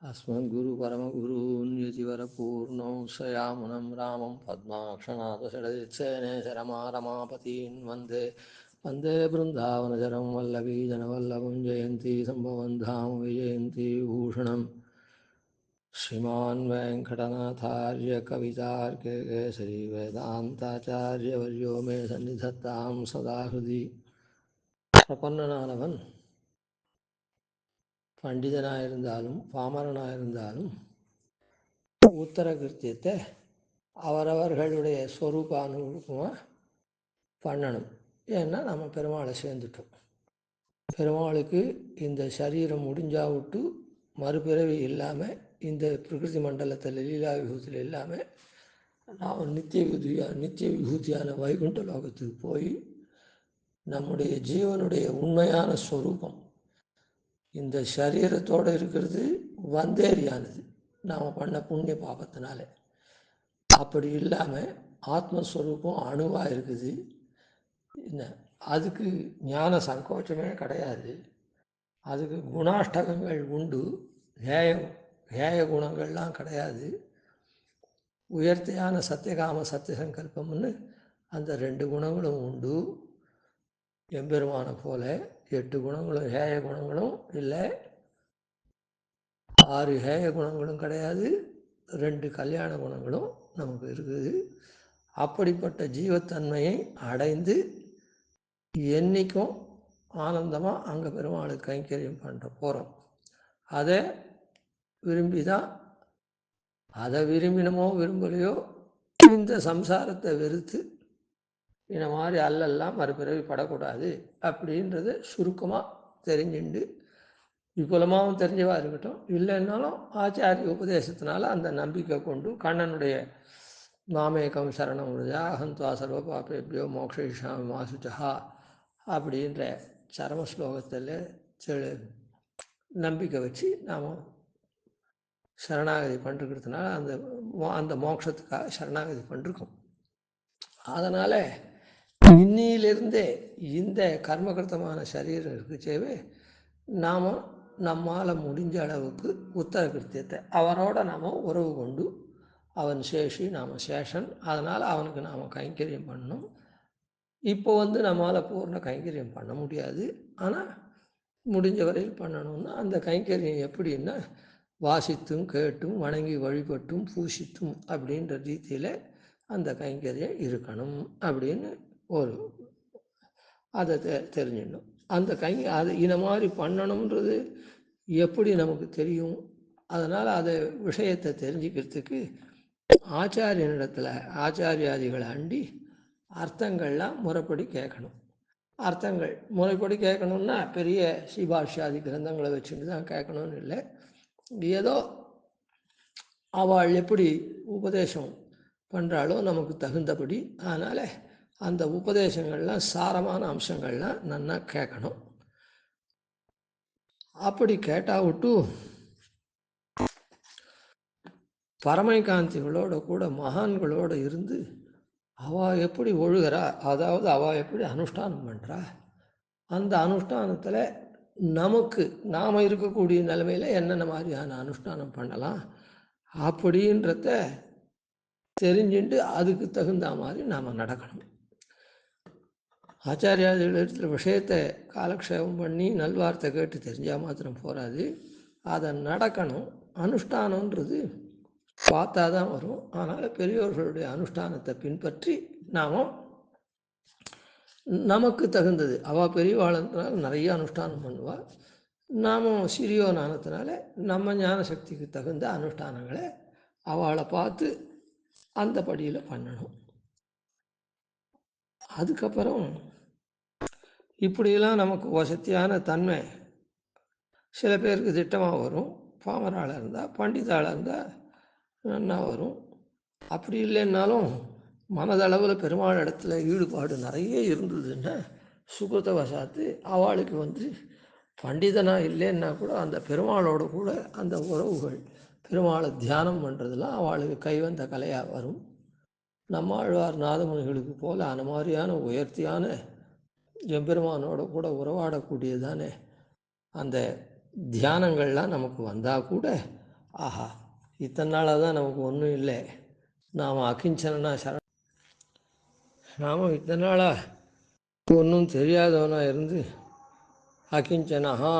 अस्मद्गुरु परमगुरून् यतिवरपूर्णौ सयामुनं रामं पद्माक्षनाथषडजित्सेनेशरमारमापतीन् वन्दे वन्दे बृन्दावनचरं वल्लभीजनवल्लभं जयन्ती सम्भवं धाम विजयन्ती भूषणम् श्रीमान् वेङ्कटनाथार्य कवितार्किकेसरी वेदान्ताचार्यवर्यो मे सन्निधत्तां सदा हृदि प्रपन्ननानवन् பண்டிதனாயிருந்தாலும் பாமரனாயிருந்தாலும் உத்தர கிருத்தியத்தை அவரவர்களுடைய ஸ்வரூப அனுரூபமாக பண்ணணும். ஏன்னா நம்ம பெருமாளை சேர்ந்துட்டோம். பெருமாளுக்கு இந்த சரீரம் முடிஞ்சா விட்டு மறுபிறவி இல்லாமல் இந்த பிரகிருதி மண்டலத்தில் லீலா விபூதியில் இல்லாமல் நாம் நித்திய விபூதியான வைகுண்ட லோகத்துக்கு போய் நம்முடைய ஜீவனுடைய உண்மையான ஸ்வரூபம் இந்த சரீரத்தோடு இருக்கிறது வந்தேரியானது நாம் பண்ண புண்ணிய பாபத்தினால. அப்படி இல்லாமல் ஆத்மஸ்வரூபம் அணுவாக இருக்குது. என்ன அதுக்கு ஞான சங்கோச்சமே கிடையாது. அதுக்கு குணாஷ்டகங்கள் உண்டு. ஹேய குணங்கள்லாம் கிடையாது. உயர்த்தியான சத்தியகாம சத்தியசங்கல்பம்னு அந்த 2 குணங்களும் உண்டு. எம்பெருமான போல 8 குணங்களும் ஹேய குணங்களும் இல்லை, 6 ஹேய குணங்களும் கிடையாது, 2 கல்யாண குணங்களும் நமக்கு இருக்குது. அப்படிப்பட்ட ஜீவத்தன்மையை அடைந்து என்றைக்கும் ஆனந்தமாக அங்கே பெருமாளுக்கு கைங்கரியம் பண்ணுற போகிறோம். அதை விரும்பி தான், அதை விரும்பினமோ விரும்பலையோ இந்த சம்சாரத்தை வெறுத்து இந்த மாதிரி அல்லெல்லாம் மறுபிறவி படக்கூடாது அப்படின்றது சுருக்கமாக தெரிஞ்சுண்டு விபுலமாகவும் தெரிஞ்சவா இருக்கட்டும், இல்லைன்னாலும் ஆச்சாரிய உபதேசத்தினால அந்த நம்பிக்கை கொண்டு கண்ணனுடைய மாமேகம் சரணம் அகந்த்வா சர்வ பாப்பேபியோ மோக்ஷயிஷாமி மா சுச்சா அப்படின்ற சரம ஸ்லோகத்தில் நம்பிக்கை வச்சு நாம் சரணாகதி பண்ணிருக்கிறதுனால அந்த மோட்சத்துக்காக சரணாகதி பண்ணிருக்கோம். அதனால் இன்னிலிருந்தே இந்த கர்மகிருத்தமான சரீரம் இருக்குச்சேவே நாம் நம்மால் முடிஞ்ச அளவுக்கு உத்தர கிருத்தியத்தை அவனோட நாம் உறவு கொண்டு, அவன் சேஷி நாம் சேஷன், அதனால் அவனுக்கு நாம் கைங்கரியம் பண்ணணும். இப்போ நம்மால் பூர்ண கைங்கரியம் பண்ண முடியாது, ஆனால் முடிஞ்ச வரையில் பண்ணணும்னா அந்த கைங்கரியம் எப்படின்னா வாசித்தும் கேட்டும் வணங்கி வழிபட்டும் பூசித்தும் அப்படின்ற ரீதியில் அந்த கைங்கரியம் இருக்கணும் அப்படின்னு ஒரு அதை தெரிஞ்சிடணும். அந்த அது இந்த மாதிரி பண்ணணுன்றது எப்படி நமக்கு தெரியும்? அதனால் அதை விஷயத்தை தெரிஞ்சுக்கிறதுக்கு ஆச்சாரியனிடத்தில் ஆச்சாரியாதிகளை அண்டி அர்த்தங்கள்லாம் முறைப்படி கேட்கணும். அர்த்தங்கள் முறைப்படி கேட்கணுன்னா பெரிய ஸ்ரீபாஷ்யாதி கிரந்தங்களை வச்சுட்டு தான் கேட்கணும்னு இல்லை. ஏதோ அவள் எப்படி உபதேசம் பண்ணுறாளோ நமக்கு தகுந்தபடி. அதனால் அந்த உபதேசங்கள்லாம் சாரமான அம்சங்கள்லாம் நல்லா கேட்கணும். அப்படி கேட்டால் விட்டு பரமைகாந்திகளோட கூட மகான்களோடு இருந்து அவள் எப்படி ஒழுகிறா, அதாவது அவள் எப்படி அனுஷ்டானம் பண்ணுறா, அந்த அனுஷ்டானத்தில் நமக்கு நாம் இருக்கக்கூடிய நிலைமையில் என்னென்ன மாதிரியான அனுஷ்டானம் பண்ணலாம் அப்படின்றத தெரிஞ்சுட்டு அதுக்கு தகுந்த மாதிரி நாம் நடக்கணும். ஆச்சாரியாதிகள் விஷயத்தை காலக்ஷேபம் பண்ணி நல்வார்த்தை கேட்டு தெரிஞ்சால் மாத்திரம் போகாது, அதை நடக்கணும். அனுஷ்டானன்றது பார்த்தா தான் வரும். ஆனால் பெரியோர்களுடைய அனுஷ்டானத்தை பின்பற்றி நாம் நமக்கு தகுந்தது, அவள் பெரியவாளத்தினால நிறைய அனுஷ்டானம் பண்ணுவாள், நாம் சிறியோனானத்தினால நம்ம ஞான சக்திக்கு தகுந்த அனுஷ்டானங்களை அவளை பார்த்து அந்த படியில் பண்ணணும். அதுக்கப்புறம் இப்படியெல்லாம் நமக்கு வசதியான தன்மை சில பேருக்கு திட்டமாக வரும். பாமராளாக இருந்தால் பண்டிதாளாக இருந்தால் நல்லா வரும். அப்படி இல்லைன்னாலும் மனதளவில் பெருமாள் இடத்துல ஈடுபாடு நிறைய இருந்ததுன்னா சுகத்தை வசாத்து அவளுக்கு பண்டிதனாக இல்லைன்னா கூட அந்த பெருமாளோட கூட அந்த உறவுகள் பெருமாளை தியானம் பண்ணுறதுலாம் அவளுக்கு கைவந்த கலையாக வரும். நம்மாழ்வார் நாதமுனிகளுக்கு போல் அந்த மாதிரியான உயர்த்தியான எம்பெருமானோட கூட உறவாடக்கூடியதானே அந்த தியானங்கள்லாம் நமக்கு வந்தால் கூட ஆஹா, இத்தனை நாளாக தான் நமக்கு ஒன்றும் இல்லை, நாம் அகிஞ்சனா நாம் இத்தனை நாளாக ஒன்றும் தெரியாதவனாக இருந்து அகிஞ்சனஹா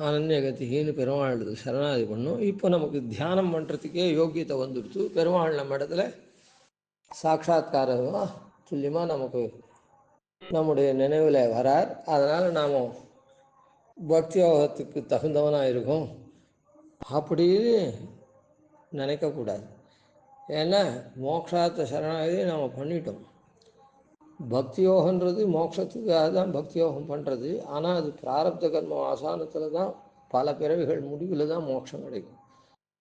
அனன்யகதிகின்னு பெருமாள் சரணாதி பண்ணோம். இப்போ நமக்கு தியானம் பண்ணுறதுக்கே யோக்கியத்தை வந்துடுத்து. பெருமாள் நம்ம இடத்துல சாட்சாத்காரமாக துல்லியமாக நமக்கு நம்முடைய நினைவில் வரார். அதனால் நாம் பக்தி யோகத்துக்கு தகுந்தவனாக இருக்கும் அப்படின்னு நினைக்கக்கூடாது. ஏன்னா மோட்சார்த்த சரணாகதி நாம் பண்ணிட்டோம். பக்தி யோகன்றது மோட்சத்துக்காக தான் பக்தி யோகம் பண்ணுறது. ஆனால் அது பிராரப்த கர்ம ஆசானத்தில் தான், பல பிறவிகள் முடிவில் தான் மோட்சம் கிடைக்கும்.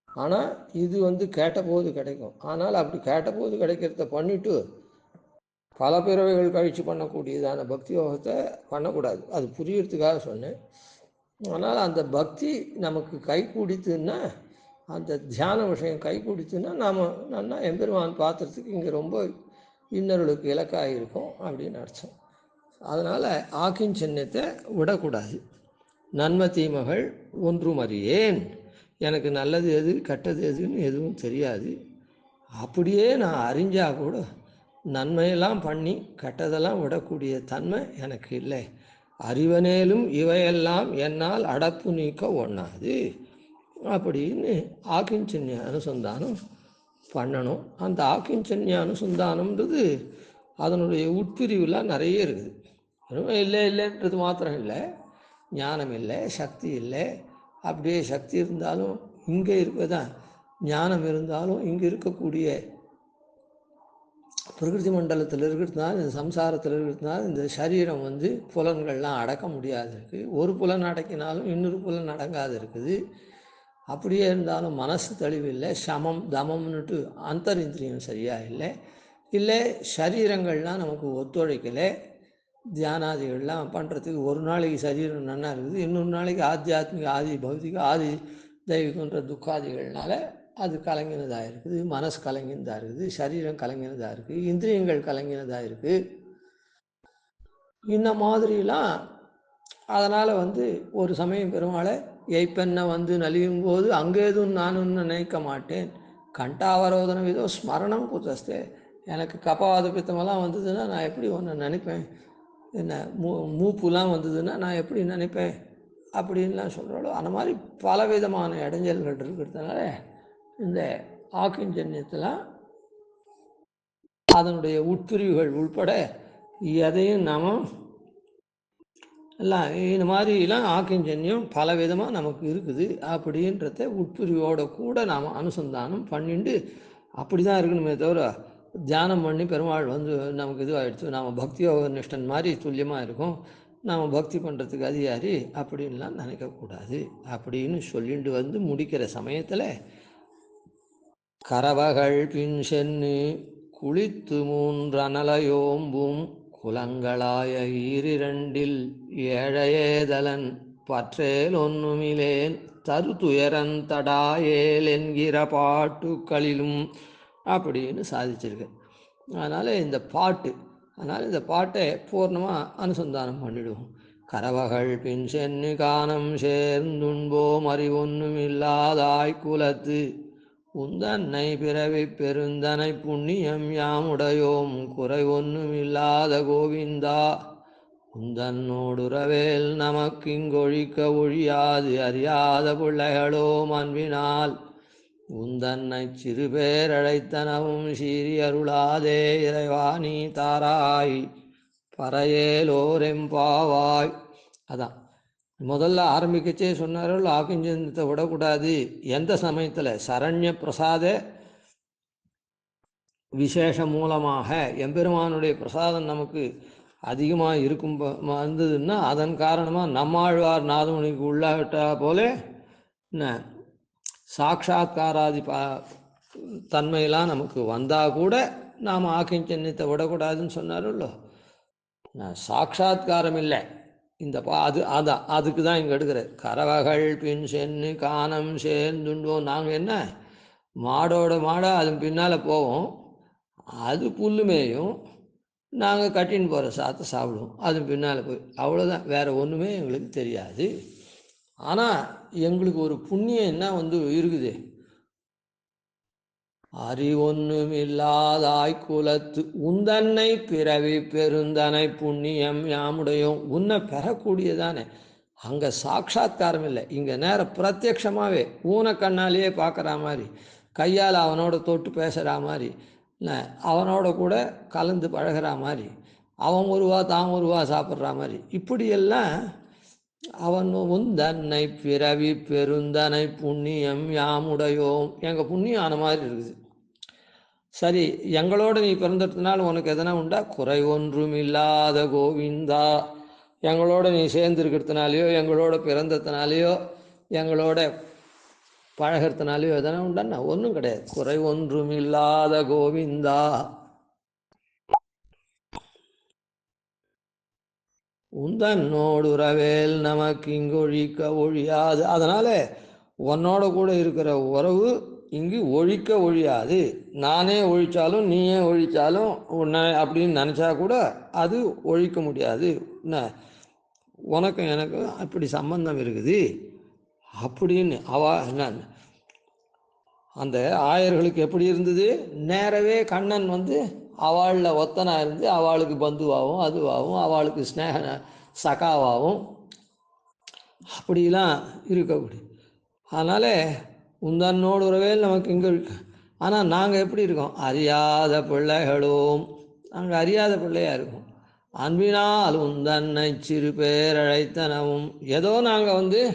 ஆனால் இது கேட்டபோது கிடைக்கும். ஆனால் அப்படி கேட்டபோது கிடைக்கிறத பண்ணிவிட்டு பல பிறவைகள் கழித்து பண்ணக்கூடியதான பக்தி யோகத்தை பண்ணக்கூடாது. அது புரியறதுக்காக சொன்னேன். ஆனால் அந்த பக்தி நமக்கு கை கூடித்துன்னா, அந்த தியான விஷயம் கை கூடித்துன்னா நாம் நல்லா எம்பெருமான் பாத்திரத்துக்கு இங்கே ரொம்ப இன்னர்களுக்கு இலக்காக இருக்கும் அப்படின்னு அர்த்தம். அதனால் ஆக்கிஞ்சன்யத்தை விடக்கூடாது. நன்மை தீமைகள் ஒன்றும் அறியேன், எனக்கு நல்லது எது கெட்டது எதுன்னு எதுவும் தெரியாது. அப்படியே நான் அறிஞ்சால் கூட நன்மையெல்லாம் பண்ணி கெட்டதெல்லாம் விடக்கூடிய தன்மை எனக்கு இல்லை. அறிவனேலும் இவையெல்லாம் என்னால் அடப்பு நீக்க ஒண்ணாது அப்படின்னு ஆக்கிஞ்சன்ய அனுசந்தானம் பண்ணணும். அந்த ஆக்கிஞ்சன்ய அனுசந்தானம்ன்றது அதனுடைய உட்பிரிவுலாம் நிறைய இருக்குது. இல்லைன்றது மாத்திரம் இல்லை, ஞானம் இல்லை, சக்தி இல்லை. அப்படியே சக்தி இருந்தாலும் இங்கே இருப்பதான், ஞானம் இருந்தாலும் இங்கே இருக்கக்கூடிய பிரகிருதி மண்டலத்தில் இருக்கிறதுனால, இந்த சம்சாரத்தில் இருக்கிறதுனால இந்த சரீரம் புலன்கள்லாம் அடக்க முடியாது இருக்குது. ஒரு புலன் அடக்கினாலும் இன்னொரு புலன் அடங்காது இருக்குது. அப்படியே இருந்தாலும் மனசு தெளிவில்லை, சமம் தமம்னுட்டு அந்தரிந்திரியம் சரியாக இல்லை சரீரங்கள்லாம் நமக்கு ஒத்துழைக்கலை. தியானாதிகள்லாம் பண்ணுறதுக்கு ஒரு நாளைக்கு சரீரம் நல்லா இருக்குது, இன்னொரு நாளைக்கு ஆத்தியாத்மிக ஆதி பௌதிக ஆதி தெய்வீகன்ற துக்காதிகள்னால அது கலங்கினதாக இருக்குது, மனசு கலங்கினதாக இருக்குது, சரீரம் கலங்கினதாக இருக்குது, இந்திரியங்கள் கலங்கினதாக இருக்குது. இந்த மாதிரிலாம் அதனால் ஒரு சமயம் பெருமாளை எய்ப்பெண்ணை நலியும் போது அங்கேதும் நானும் நினைக்க மாட்டேன், கண்டாவரோதன விதோ ஸ்மரணம் குத்தஸ்தே. எனக்கு கபாத பித்தமெல்லாம் வந்ததுன்னா நான் எப்படி ஒன்று நினைப்பேன், என்ன மூப்புலாம் வந்ததுன்னா நான் எப்படி நினைப்பேன் அப்படின்லாம் சொல்கிறாளோ, அந்த மாதிரி பலவிதமான இடைஞ்சல்கள் இருக்கிறதுனால இந்த ஆக்கிஞ்சன்யத்தில் அதனுடைய உட்பிரிவுகள் உள்பட எதையும் நாம் எல்லாம் இந்த மாதிரிலாம் ஆக்கிஞ்சன்யம் பலவிதமாக நமக்கு இருக்குது. அப்படின்றத உட்பிரிவோடு கூட நாம் அனுசந்தானம் பண்ணிட்டு அப்படி தான் இருக்கணுமே தவிர, தியானம் பண்ணி பெருமாள் நமக்கு இதுவாகிடுச்சு, நாம் பக்தி யோக நிஷ்டன் மாதிரி துல்லியமாக இருக்கும், நாம் பக்தி பண்ணுறதுக்கு அதிகாரி அப்படின்லாம் நினைக்கக்கூடாது அப்படின்னு சொல்லிட்டு முடிக்கிற சமயத்தில், கரவகள் பின் சென்னு குளித்து மூன்றனலையோம்பும் குலங்களாய ஈரிரண்டில் ஏழையேதலன் பற்றேல் ஒன்றுமிலேன் தருதுயரன் தடாயேல் என்கிற பாட்டுக்களிலும் அப்படின்னு சாதிச்சிருக்கு. அதனால் இந்த பாட்டை பூர்ணமாக அனுசந்தானம் பண்ணிடுவோம். கரவகள் பின் சென்னு காணம் சேர்ந்துண்போம் அறிவொன்னும் இல்லாதாய் குலத்து உந்தன்னை பிறவி பெருந்தனை புண்ணியம் யாமுடையோம் குறை ஒன்றும் இல்லாத கோவிந்தா உந்தன்னோடுறவேல் நமக்கிங்கொழிக்க ஒழியாது அறியாத பிள்ளைகளோ அன்பினால் உந்தன்னை சிறுபேரழைத்தனவும் சீரி அருளாதே இறைவா நீ தாராய் பறையேலோரெம்பாவாய். அதான் முதல்ல ஆரம்பிக்கச்சே சொன்னார்கள், ஆக்கிஞ்சன்யத்தை விடக்கூடாது. எந்த சமயத்தில்? சரண்ய பிரசாத விசேஷம் மூலமாக எம்பெருமானுடைய பிரசாதம் நமக்கு அதிகமாக இருக்கும் வந்ததுன்னா அதன் காரணமாக நம்மாழ்வார் நாதமுனிக்கு உள்ளாவிட்டா போல என்ன சாட்சாத்காராதி தன்மையெல்லாம் நமக்கு வந்தால் கூட நாம் ஆக்கிஞ்சன்யத்தை விடக்கூடாதுன்னு சொன்னாரല്ലോ. சாட்சாத்காரம் இல்லை இந்த அதுக்கு தான் இங்கே எடுக்கிற. கரவகள் பின் சென்னு காணம் சேர்ந்துண்டோம். நாங்கள் என்ன மாடோட மாடாக அது பின்னால் போவோம், அது புல்லு மேயும், நாங்கள் கட்டின்னு போகிற சாத்தை சாப்பிடுவோம், அது பின்னால் போய் அவ்வளோதான், வேறு ஒன்றுமே எங்களுக்கு தெரியாது. ஆனால் எங்களுக்கு ஒரு புண்ணியம் என்ன இருக்குது, அறிவொன்னுமில்லாதாய் குலத்து உந்தன்னை பிறவி பெருந்தனை புண்ணியம் யாமுடையோம். உன்னை பெறக்கூடியதானே, அங்கே சாட்சா்காரம் இல்லை, இங்கே நேர பிரத்யக்ஷமாகவே ஊனக்கண்ணாலேயே பார்க்குற மாதிரி, கையால் அவனோட தொட்டு பேசுகிற மாதிரி, அவனோட கூட கலந்து பழகிற மாதிரி, அவன் ஒருவா தான் ஒருவா சாப்பிட்ற மாதிரி, இப்படியெல்லாம் அவன் உந்தன்னை பிறவி பெருந்தனை புண்ணியம் யாமுடையோம். எங்கள் புண்ணியம் ஆன மாதிரி இருக்குது. சரி, எங்களோட நீ பிறந்ததுனால உனக்கு எதனா உண்டா? குறை ஒன்றும் இல்லாத கோவிந்தா. எங்களோட நீ சேர்ந்துருக்கிறதுனாலையோ, எங்களோட பிறந்ததுனாலையோ, எங்களோட பழகிறதுனாலையோ எதனா உண்டான்னா ஒன்றும் கிடையாது. குறை ஒன்றும் இல்லாத கோவிந்தா. உந்தன்னோடுறவேல் நமக்கு இங்கு ஒழிக்க ஒழியாது. அதனால் உன்னோட கூட இருக்கிற உறவு இங்கு ஒழிக்க ஒழியாது. நானே ஒழித்தாலும் நீயே ஒழித்தாலும் உன்னை அப்படின்னு நினச்சா கூட அது ஒழிக்க முடியாது. என்ன, உனக்கும் எனக்கும் அப்படி சம்பந்தம் இருக்குது அப்படின்னு என்ன, அந்த ஆயர்களுக்கு எப்படி இருந்தது? நேரவே கண்ணன் அவளில் ஒத்தனா இருந்து அவளுக்கு பந்துவாகவும் அதுவாகவும் அவளுக்கு ஸ்நேக சகாவாகவும் அப்படிலாம் இருக்கக்கூடிய. அதனால் உந்தன்னோடு உறவேல் நமக்கு இங்கே இருக்கு. ஆனால் நாங்கள் எப்படி இருக்கோம்? அறியாத பிள்ளைகளும். நாங்கள் அறியாத பிள்ளையாக இருக்கோம். அன்பினால் உந்தன்னை சிறு பேர் அழைத்தனவும். ஏதோ நாங்கள்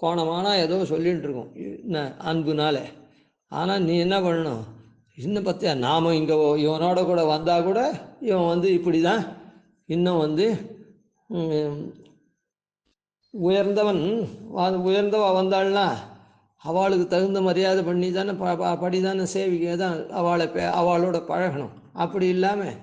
கோணமான ஏதோ சொல்லிகிட்டு இருக்கோம் என்ன அன்புனால. ஆனால் நீ என்ன பண்ணணும்? இன்னும் பற்றியா, நாம் இங்கே இவனோட கூட வந்தால் கூட இவன் இப்படி தான் இன்னும் உயர்ந்தவன் உயர்ந்தவ வந்தாள்னா அவளுக்கு தகுந்த மரியாதை பண்ணி தானே படி தானே சேவிக்க தான் அவளோட பழகணும். அப்படி இல்லாமல்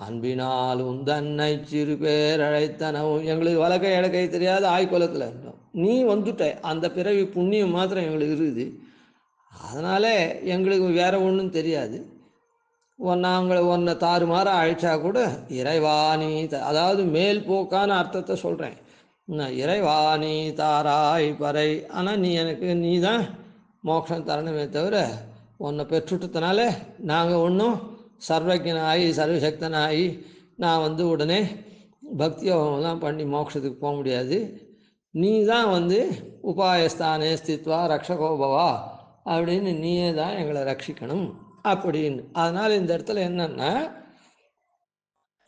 அன்பினால் உந்தன்னை சிறு பேர் அழைத்தனவும். எங்களுக்கு வழக்கை இடக்கை தெரியாத ஆய்குலத்தில் இருந்தோம். நீ வந்துட்ட, அந்த பிறவி புண்ணியம் மாத்திரம் எங்களுக்கு இருக்குது. அதனால் எங்களுக்கு வேறு ஒன்றும் தெரியாது. உன்னை தாறுமாற அழைச்சா கூட இறைவாணி, அதாவது மேல் போக்கான அர்த்தத்தை சொல்கிறேன். இறைவாணி தாராய் பறை. ஆனால் நீ தான் மோட்சம் தரணுமே தவிர, உன்னை பெற்றுட்டதுனால நாங்கள் ஒன்றும் சர்வஜனாகி சர்வசக்தனாகி நான் உடனே பக்தியோகம்லாம் பண்ணி மோட்சத்துக்கு போக முடியாது. நீ தான் உபாயஸ்தானே ஸ்தித்வா ரக்ஷகோபவா அப்படின்னு நீயே தான் எங்களை ரட்சிக்கணும் அப்படின்னு. அதனால் இந்த இடத்துல என்னன்னா,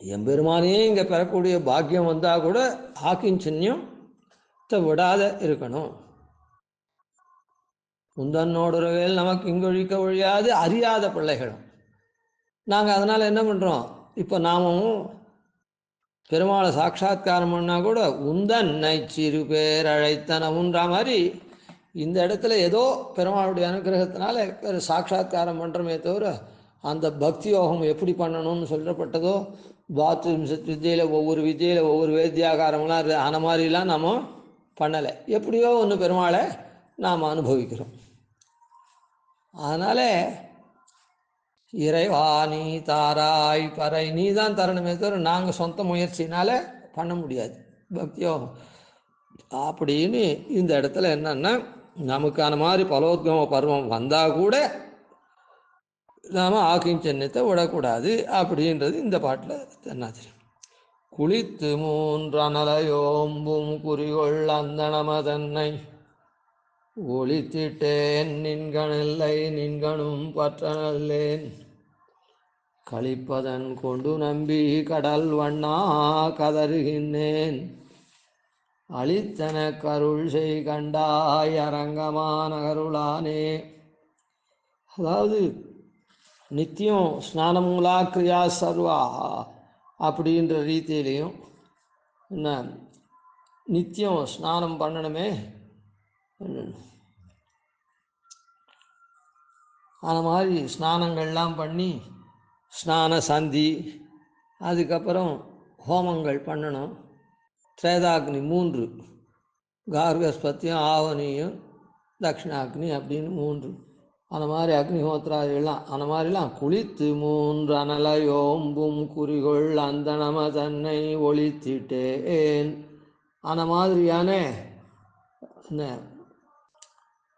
எம்பெருமானையே இங்கே பெறக்கூடிய பாக்கியம் வந்தால் கூட ஆக்கிஞ்சன்யத்தை விடாத இருக்கணும். உந்தன்னோடுறவேல் நமக்கு இங்கு ஒழிக்க ஒழியாது அறியாத பிள்ளைகளும். நாங்கள் அதனால் என்ன பண்ணுறோம்? இப்போ நாமும் பெருமாளை சாட்சா்காரம் பண்ணால் கூட உந்தன்னை சிறு பேர் அழைத்தனவுன்ற மாதிரி இந்த இடத்துல ஏதோ பெருமாளுடைய அனுகிரகத்தினால சாட்சா்காரம் பண்ணுறோமே தவிர, அந்த பக்தி யோகம் எப்படி பண்ணணும்னு சொல்லப்பட்டதோ, துவாத்ரிம்சத் வித்தியில் ஒவ்வொரு வித்தியில் ஒவ்வொரு வேத்தியாகாரம்லாம் இருக்குது, அந்த மாதிரிலாம் நாம் பண்ணலை. எப்படியோ ஒன்று பெருமாளை நாம் அனுபவிக்கிறோம். அதனால் இறைவா நீ தாராய் பறை. நீ தான் தரணுமே தவிர நாங்கள் சொந்த முயற்சினால் பண்ண முடியாது பக்தி யோகம் அப்படின்னு. இந்த இடத்துல என்னன்னா, நமக்கான மாதிரி பலோத்கம பருவம் வந்தால் கூட நாம் ஆக்கிஞ்சன்யத்தை விடக்கூடாது அப்படின்றது இந்த பாட்டில் என்ன தெரியும். குளித்து மூன்றனலையோம்பும் குறிகொள் அந்தணமதன்னை ஒளித்திட்டேன் நின்கணில்லை நின்கணும் பற்றனல்லேன் கழிப்பதன் கொண்டு நம்பி கடல் வண்ணா கதறுகின்றேன் அளித்தன கருள் செய் கண்டாய் அரங்கமான கருளானே. அதாவது நித்தியம் ஸ்நானமூலா கிரியா சர்வா அப்படின்ற ரீதியிலையும் என்ன நித்தியம் ஸ்நானம் பண்ணணுமே, அந்த மாதிரி ஸ்நானங்கள்லாம் பண்ணி ஸ்நான சந்தி, அதுக்கப்புறம் ஹோமங்கள் பண்ணணும். திரேதாக்னி 3, கார்கஸ்பத்தியம் ஆவணியும் தட்சிணாக்னி அப்படின்னு 3, அந்த மாதிரி அக்னிஹோத்திராதிகள்லாம் அந்த மாதிரிலாம் குளித்து மூன்று அனலையோம்பும் குறிகொள் அந்தணம தன்னை ஒளித்திட்டேன். அந்த மாதிரியான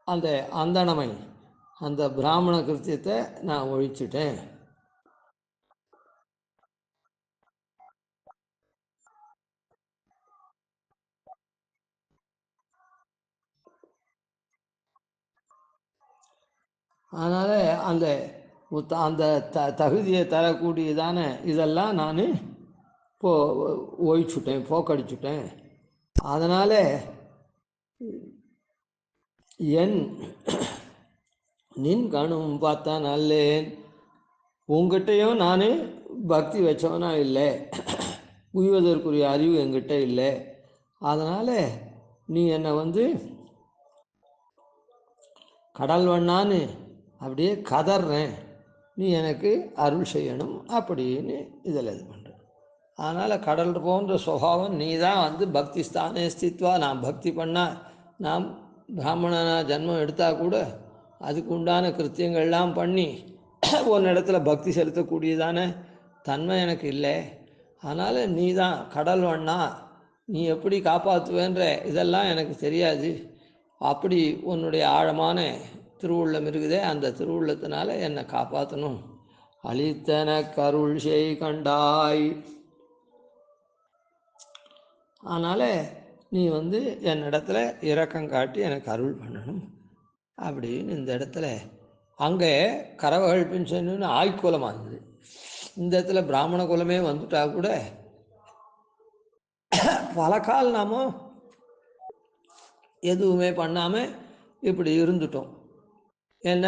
அந்த அந்தணமை அந்த பிராமண கிருத்தியத்தை நான் ஒழிச்சிட்டேன். அதனால் அந்த அந்த தகுதியை தரக்கூடியதான இதெல்லாம் நான் ஒழிச்சுட்டேன், போக்கடிச்சுட்டேன். அதனால் என் நின் கணும் பார்த்தா நல்லேன், உங்ககிட்டையும் நான் பக்தி வச்சவனா இல்லை, உய்வதற்குரிய அறிவு என்கிட்ட இல்லை. அதனால் நீ என்னை கடல் வண்ணான்னு அப்படியே கதறேன், நீ எனக்கு அருள் செய்யணும் அப்படின்னு இதில் இது பண்ணுறேன். அதனால் கடல் போன்ற சுபாவம் நீ தான் பக்தி ஸ்தானே ஸ்தித்வா, நான் பக்தி பண்ணால், நான் பிராமணனாக ஜன்மம் எடுத்தால் கூட அதுக்கு உண்டான கிருத்தியங்கள்லாம் பண்ணி உன்னிடத்துல பக்தி செலுத்தக்கூடியதான தன்மை எனக்கு இல்லை. அதனால் நீ தான் கடல் வண்ணா, நீ எப்படி காப்பாற்றுவேன்ற இதெல்லாம் எனக்கு தெரியாது. அப்படி உன்னுடைய ஆழமான திருவுள்ளம் இருக்குதே, அந்த திருவுள்ளத்தினால என்னை காப்பாற்றணும். அளித்தன கருள் செய் கண்டாய். அதனால் நீ என்னிடத்துல இரக்கம் காட்டி எனக்கு அருள் பண்ணணும் அப்படின்னு இந்த இடத்துல. அங்கே கரவகள் பின்சன்னு ஆய்க்குலமாக இருந்தது. இந்த இடத்துல பிராமண குலமே வந்துட்டா கூட பல கால் நாம எதுவுமே பண்ணாமல் இப்படி இருந்துட்டோம். என்ன,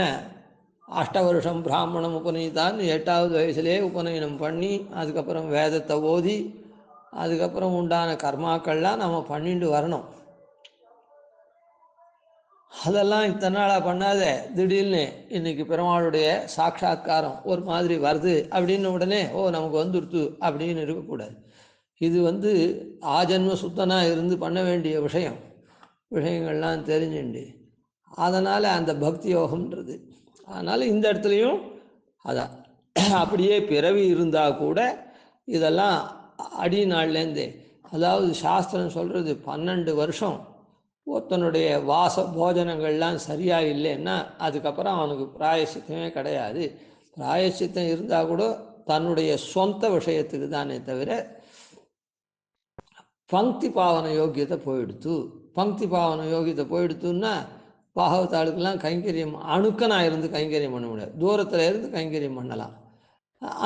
8 வருஷம் பிராமணம் உபநயித்தான்னு 8வது வயசுலேயே உபநயனம் பண்ணி, அதுக்கப்புறம் வேதத்தை ஓதி, அதுக்கப்புறம் உண்டான கர்மாக்கள்லாம் நம்ம பண்ணிட்டு வரணும். அதெல்லாம் இத்தனை நாளாக பண்ணாத திடீர்னு இன்னைக்கு பெருமாளுடைய சாட்சா்காரம் ஒரு மாதிரி வருது அப்படின்னு உடனே நமக்கு வந்துடுத்து அப்படின்னு இருக்கக்கூடாது. இது ஆஜன்ம சுத்தனாக இருந்து பண்ண வேண்டிய விஷயங்கள்லாம் தெரிஞ்சுண்டு, அதனால் அந்த பக்தி யோகம்ன்றது. அதனால் இந்த இடத்துலையும் அதான் அப்படியே பிறவி இருந்தால் கூட இதெல்லாம் அடி நாள்லேருந்தே, அதாவது சாஸ்திரம் சொல்கிறது 12 வருஷம் ஒருத்தனுடைய போஜனங்கள்லாம் சரியாக இல்லைன்னா அதுக்கப்புறம் அவனுக்கு பிராயசித்தமே கிடையாது. பிராயசித்தம் இருந்தால் கூட தன்னுடைய சொந்த விஷயத்துக்கு தானே தவிர பங்கி பாவன யோகியத்தை போயிடுத்து. பங்கி பாவன யோகியத்தை போயிடுத்துன்னா பாகவத்தாளுக்கெல்லாம் கைங்கரியம் அணுக்கனாக இருந்து கைங்கரியம் பண்ண முடியாது, தூரத்தில் இருந்து கைங்கரியம் பண்ணலாம்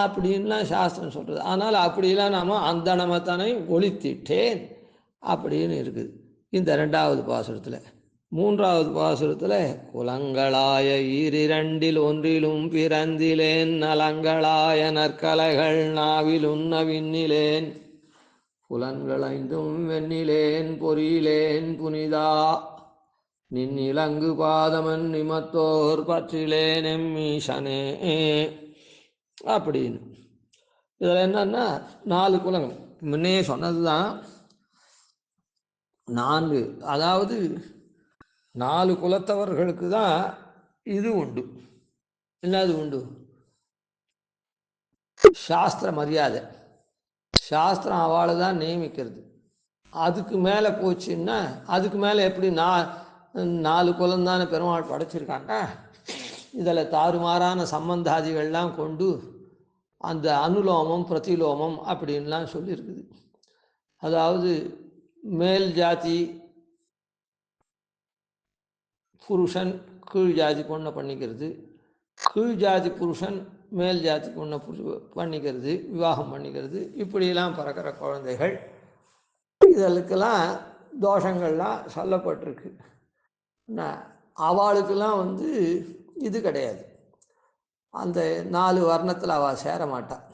அப்படின்லாம் சாஸ்திரம் சொல்கிறது. ஆனால் அப்படிலாம் நாம் அந்தணமத்தனை ஒழித்திட்டேன் அப்படின்னு இருக்குது இந்த 2வது பாசுரத்தில். 3வது பாசுரத்தில் குலங்களாய ஈரிரண்டில் ஒன்றிலும் பிறந்திலேன், நலங்களாய நற்கலைகள் நாவில் உண்ணவின்னிலேன், புலன்களைந்தும் வெண்ணிலேன் பொறியிலேன் புனிதா, நின் இலங்கு பாதமன் நிமத்தோர் பற்றிலேன் எம்மீசனே அப்படின்னு. இதில் என்னன்னா 4 குலங்கள் முன்னே சொன்னது தான். 4, அதாவது 4 குலத்தவர்களுக்கு தான் இது உண்டு. என்னது உண்டு? சாஸ்திர மரியாதை. சாஸ்திரம் அவளை தான் நியமிக்கிறது. அதுக்கு மேலே போச்சுன்னா, அதுக்கு மேலே எப்படி 4 குலந்தானே பெருமாள் படைச்சிருக்காங்க. இதில் தாறுமாறான சம்பந்தாதிகள்லாம் கொண்டு அந்த அனுலோமம் பிரதிலோமம் அப்படின்லாம் சொல்லியிருக்குது. அதாவது மேல் ஜாதி புருஷன் கீழ் ஜாதி பொண்ணை பண்ணிக்கிறது, கீழ் ஜாதி புருஷன் மேல் ஜாதி பொண்ணை பண்ணிக்கிறது, விவாகம் பண்ணிக்கிறது, இப்படியெல்லாம் பிறக்கிற குழந்தைகள், இதற்கெல்லாம் தோஷங்கள்லாம் சொல்லப்பட்டிருக்கு. அவளுக்கெல்லாம் இது கிடையாது. அந்த 4 வர்ணத்தில் அவள் சேர மாட்டாள்.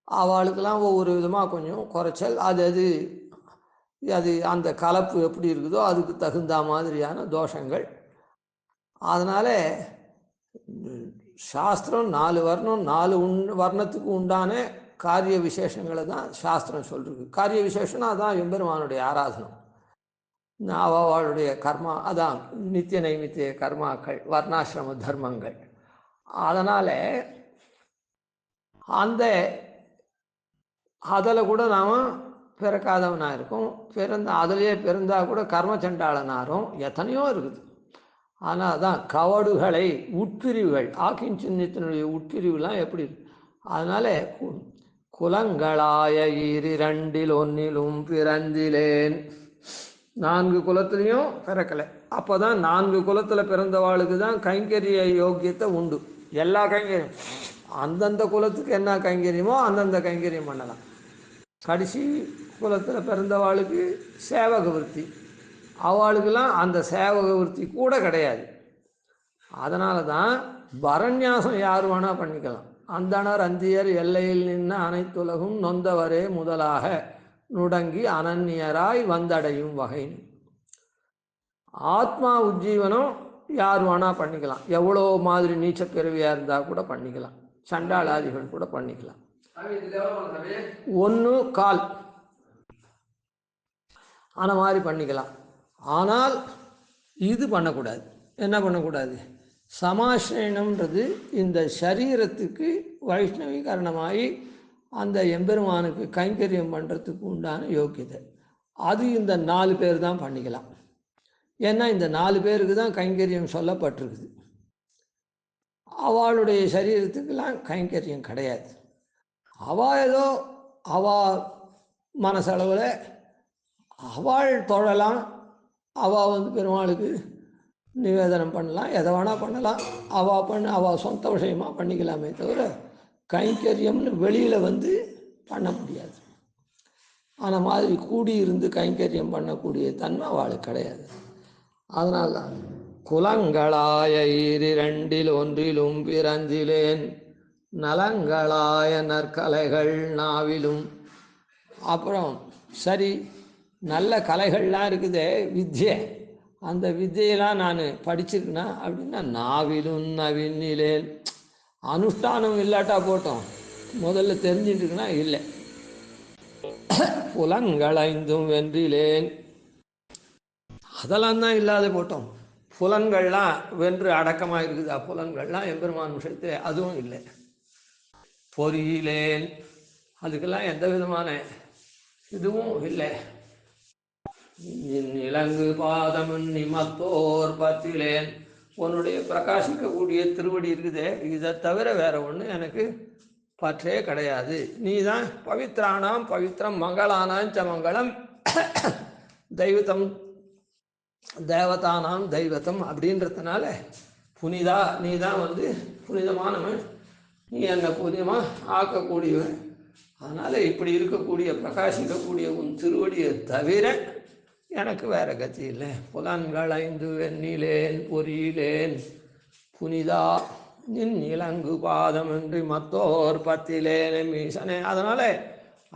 அவளுக்கெல்லாம் ஒவ்வொரு விதமாக கொஞ்சம் குறைச்சல், அது அந்த கலப்பு எப்படி இருக்குதோ அதுக்கு தகுந்த மாதிரியான தோஷங்கள். அதனால் சாஸ்திரம் 4 வர்ணம் 4 வர்ணத்துக்கு உண்டான காரிய விசேஷங்களை தான் சாஸ்திரம் சொல்கிறது. காரிய விசேஷம்னா அதான் எம்பெருமானுடைய ஆராதனம், அவளுடைய கர்மா, அதான் நித்திய நைமித்திய கர்மாக்கள், வர்ணாசிரம தர்மங்கள். அதனால் அதில் கூட நாம் பிறக்காதவனாக இருக்கும், அதிலேயே பிறந்தால் கூட கர்மச்சண்டாளனாரும் எத்தனையோ இருக்குது. ஆனால் அதான் கவடுகளை உட்பிரிவுகள் ஆக்கின் சின்னத்தினுடைய உட்பிரிவுலாம் எப்படி அதனால குலங்களாய ஈரிரண்டில் ஒன்னிலும் பிறந்திலேன் 4 குலத்துலேயும் பிறக்கலை. அப்போ தான் 4 குலத்தில் பிறந்தவாளுக்கு தான் கைங்கரிய யோக்கியத்தை உண்டு. எல்லா கைங்கரியம் அந்தந்த குலத்துக்கு என்ன கைங்கரியமோ அந்தந்த கைங்கரியம் பண்ணலாம். கடைசி குலத்தில் பிறந்தவாளுக்கு சேவக விருத்தி, அவளுக்கெல்லாம் அந்த சேவக விருத்தி கூட கிடையாது. அதனால தான் பரநியாசம் யார் வேணால் பண்ணிக்கலாம். அந்தணர் அந்தியர் எல்லையில் நின்ன அனைத்துலகும் நொந்தவரே முதலாக நுடங்கி அனன்யராய் வந்தடையும் வகை. ஆத்மா உஜ்ஜீவனம் யார் வேணால் பண்ணிக்கலாம். எவ்வளோ மாதிரி நீச்ச பிறவியாக இருந்தால் கூட பண்ணிக்கலாம். சண்டாளாதிகள் கூட பண்ணிக்கலாம். 1/4 அந்த மாதிரி பண்ணிக்கலாம். ஆனால் இது பண்ணக்கூடாது. என்ன பண்ணக்கூடாது? சமாசிரயணம்ன்றது இந்த சரீரத்துக்கு வைஷ்ணவீகரணமாகி அந்த எம்பெருமானுக்கு கைங்கரியம் பண்ணுறதுக்கு உண்டான யோக்கியதை. அது இந்த 4 பேர் தான் பண்ணிக்கலாம். ஏன்னா இந்த 4 பேருக்கு தான் கைங்கரியம் சொல்லப்பட்டிருக்குது. அவளுடைய சரீரத்துக்கெல்லாம் கைங்கரியம் கிடையாது. அவள் ஏதோ அவள் மனசளவில் அவள் தொழலாம், அவள் பெருமாளுக்கு நிவேதனம் பண்ணலாம், எதை வேணால் பண்ணலாம். அவள் சொந்த விஷயமாக பண்ணிக்கலாமே தவிர கைங்கரியம்னு வெளியில் பண்ண முடியாது. அந்த மாதிரி கூடியிருந்து கைங்கரியம் பண்ணக்கூடிய தன்மை அவளுக்கு கிடையாது. அதனால தான் குலங்களாய ஈரிரண்டில் ஒன்றிலும் பிறந்திலேன் நலங்களாய நற்கலைகள் நாவிலும். அப்புறம் சரி, நல்ல கலைகள்லாம் இருக்குதே, வித்யை, அந்த வித்தியெல்லாம் நான் படிச்சிருக்கேனா அப்படின்னா நாவிலும் நவினிலேன். அனுஷ்டானம் இல்லாட்டா போட்டோம், முதல்ல தெரிஞ்சுட்டுருக்குன்னா இல்லை. புலன்களைந்தும் வென்றிலேன், அதெல்லாம் தான் இல்லாத போட்டோம். புலன்கள்லாம் வென்று அடக்கமாக இருக்குதா? புலன்கள்லாம் எம்பெருமான் விஷயத்தில் அதுவும் இல்லை. பொறியிலேன், அதுக்கெல்லாம் எந்த விதமான இதுவும் இல்லை. இலங்கு பாதமுன் நிமத்தோர் பற்றிலேன், உன்னுடைய பிரகாசிக்கக்கூடிய திருவடி இருக்குதே, இதை தவிர வேற ஒன்று எனக்கு பற்றே கிடையாது. நீ தான் பவித்ரானாம் பவித்ரம் மங்களானாஞ்ச மங்களம் தெய்வத்தம் தேவதானாம் தெய்வத்தம் அப்படின்றதுனால புனிதா, நீ தான் புனிதமானவன், நீ என்னை புனிதமாக ஆக்கக்கூடியவன். அதனால் இப்படி இருக்கக்கூடிய பிரகாசிக்கக்கூடிய உன் திருவடியை தவிர எனக்கு வேற கதி இல்லை. புலன்கள் 5 வெண்ணிலேன் பொறியிலேன் புனிதா நின் இலங்கு பாதமின்றி மத்தோர் பத்திலேன் மீசனே. அதனால்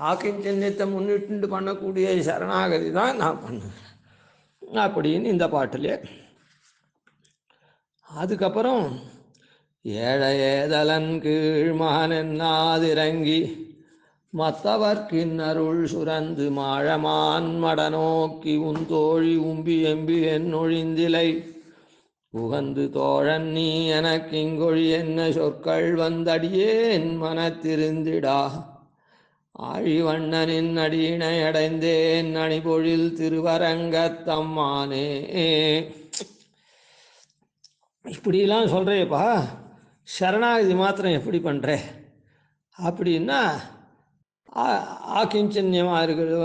ஆக்கின் சின்னத்தை முன்னிட்டு பண்ணக்கூடிய சரணாகதி தான் நான் பண்ணுவேன் அப்படின்னு இந்த பாட்டிலே. அதுக்கப்புறம் ஏழையேதலன் கீழ் மகனென்னாதிறங்கி மற்றவர்க்கின் அருள் சுரந்து மாழமான் மடநோக்கி உன் தோழி உம்பி எம்பி என்னொழிந்திலை உகந்து தோழன் நீ எனக்கிங்கொழி என்ன சொற்கள் வந்தடியேன் மனத்திருந்திடா ஆழிவண்ணனின் அடியினை அடைந்தேன் அணிபொழில் திருவரங்கத்தம்மானே. இப்படிலாம் சொல்கிறேப்பா, சரணாகதி மாத்திரம் எப்படி பண்ணுற அப்படின்னா ஆக்கிஞ்சன்யமாக இருக்கிறது.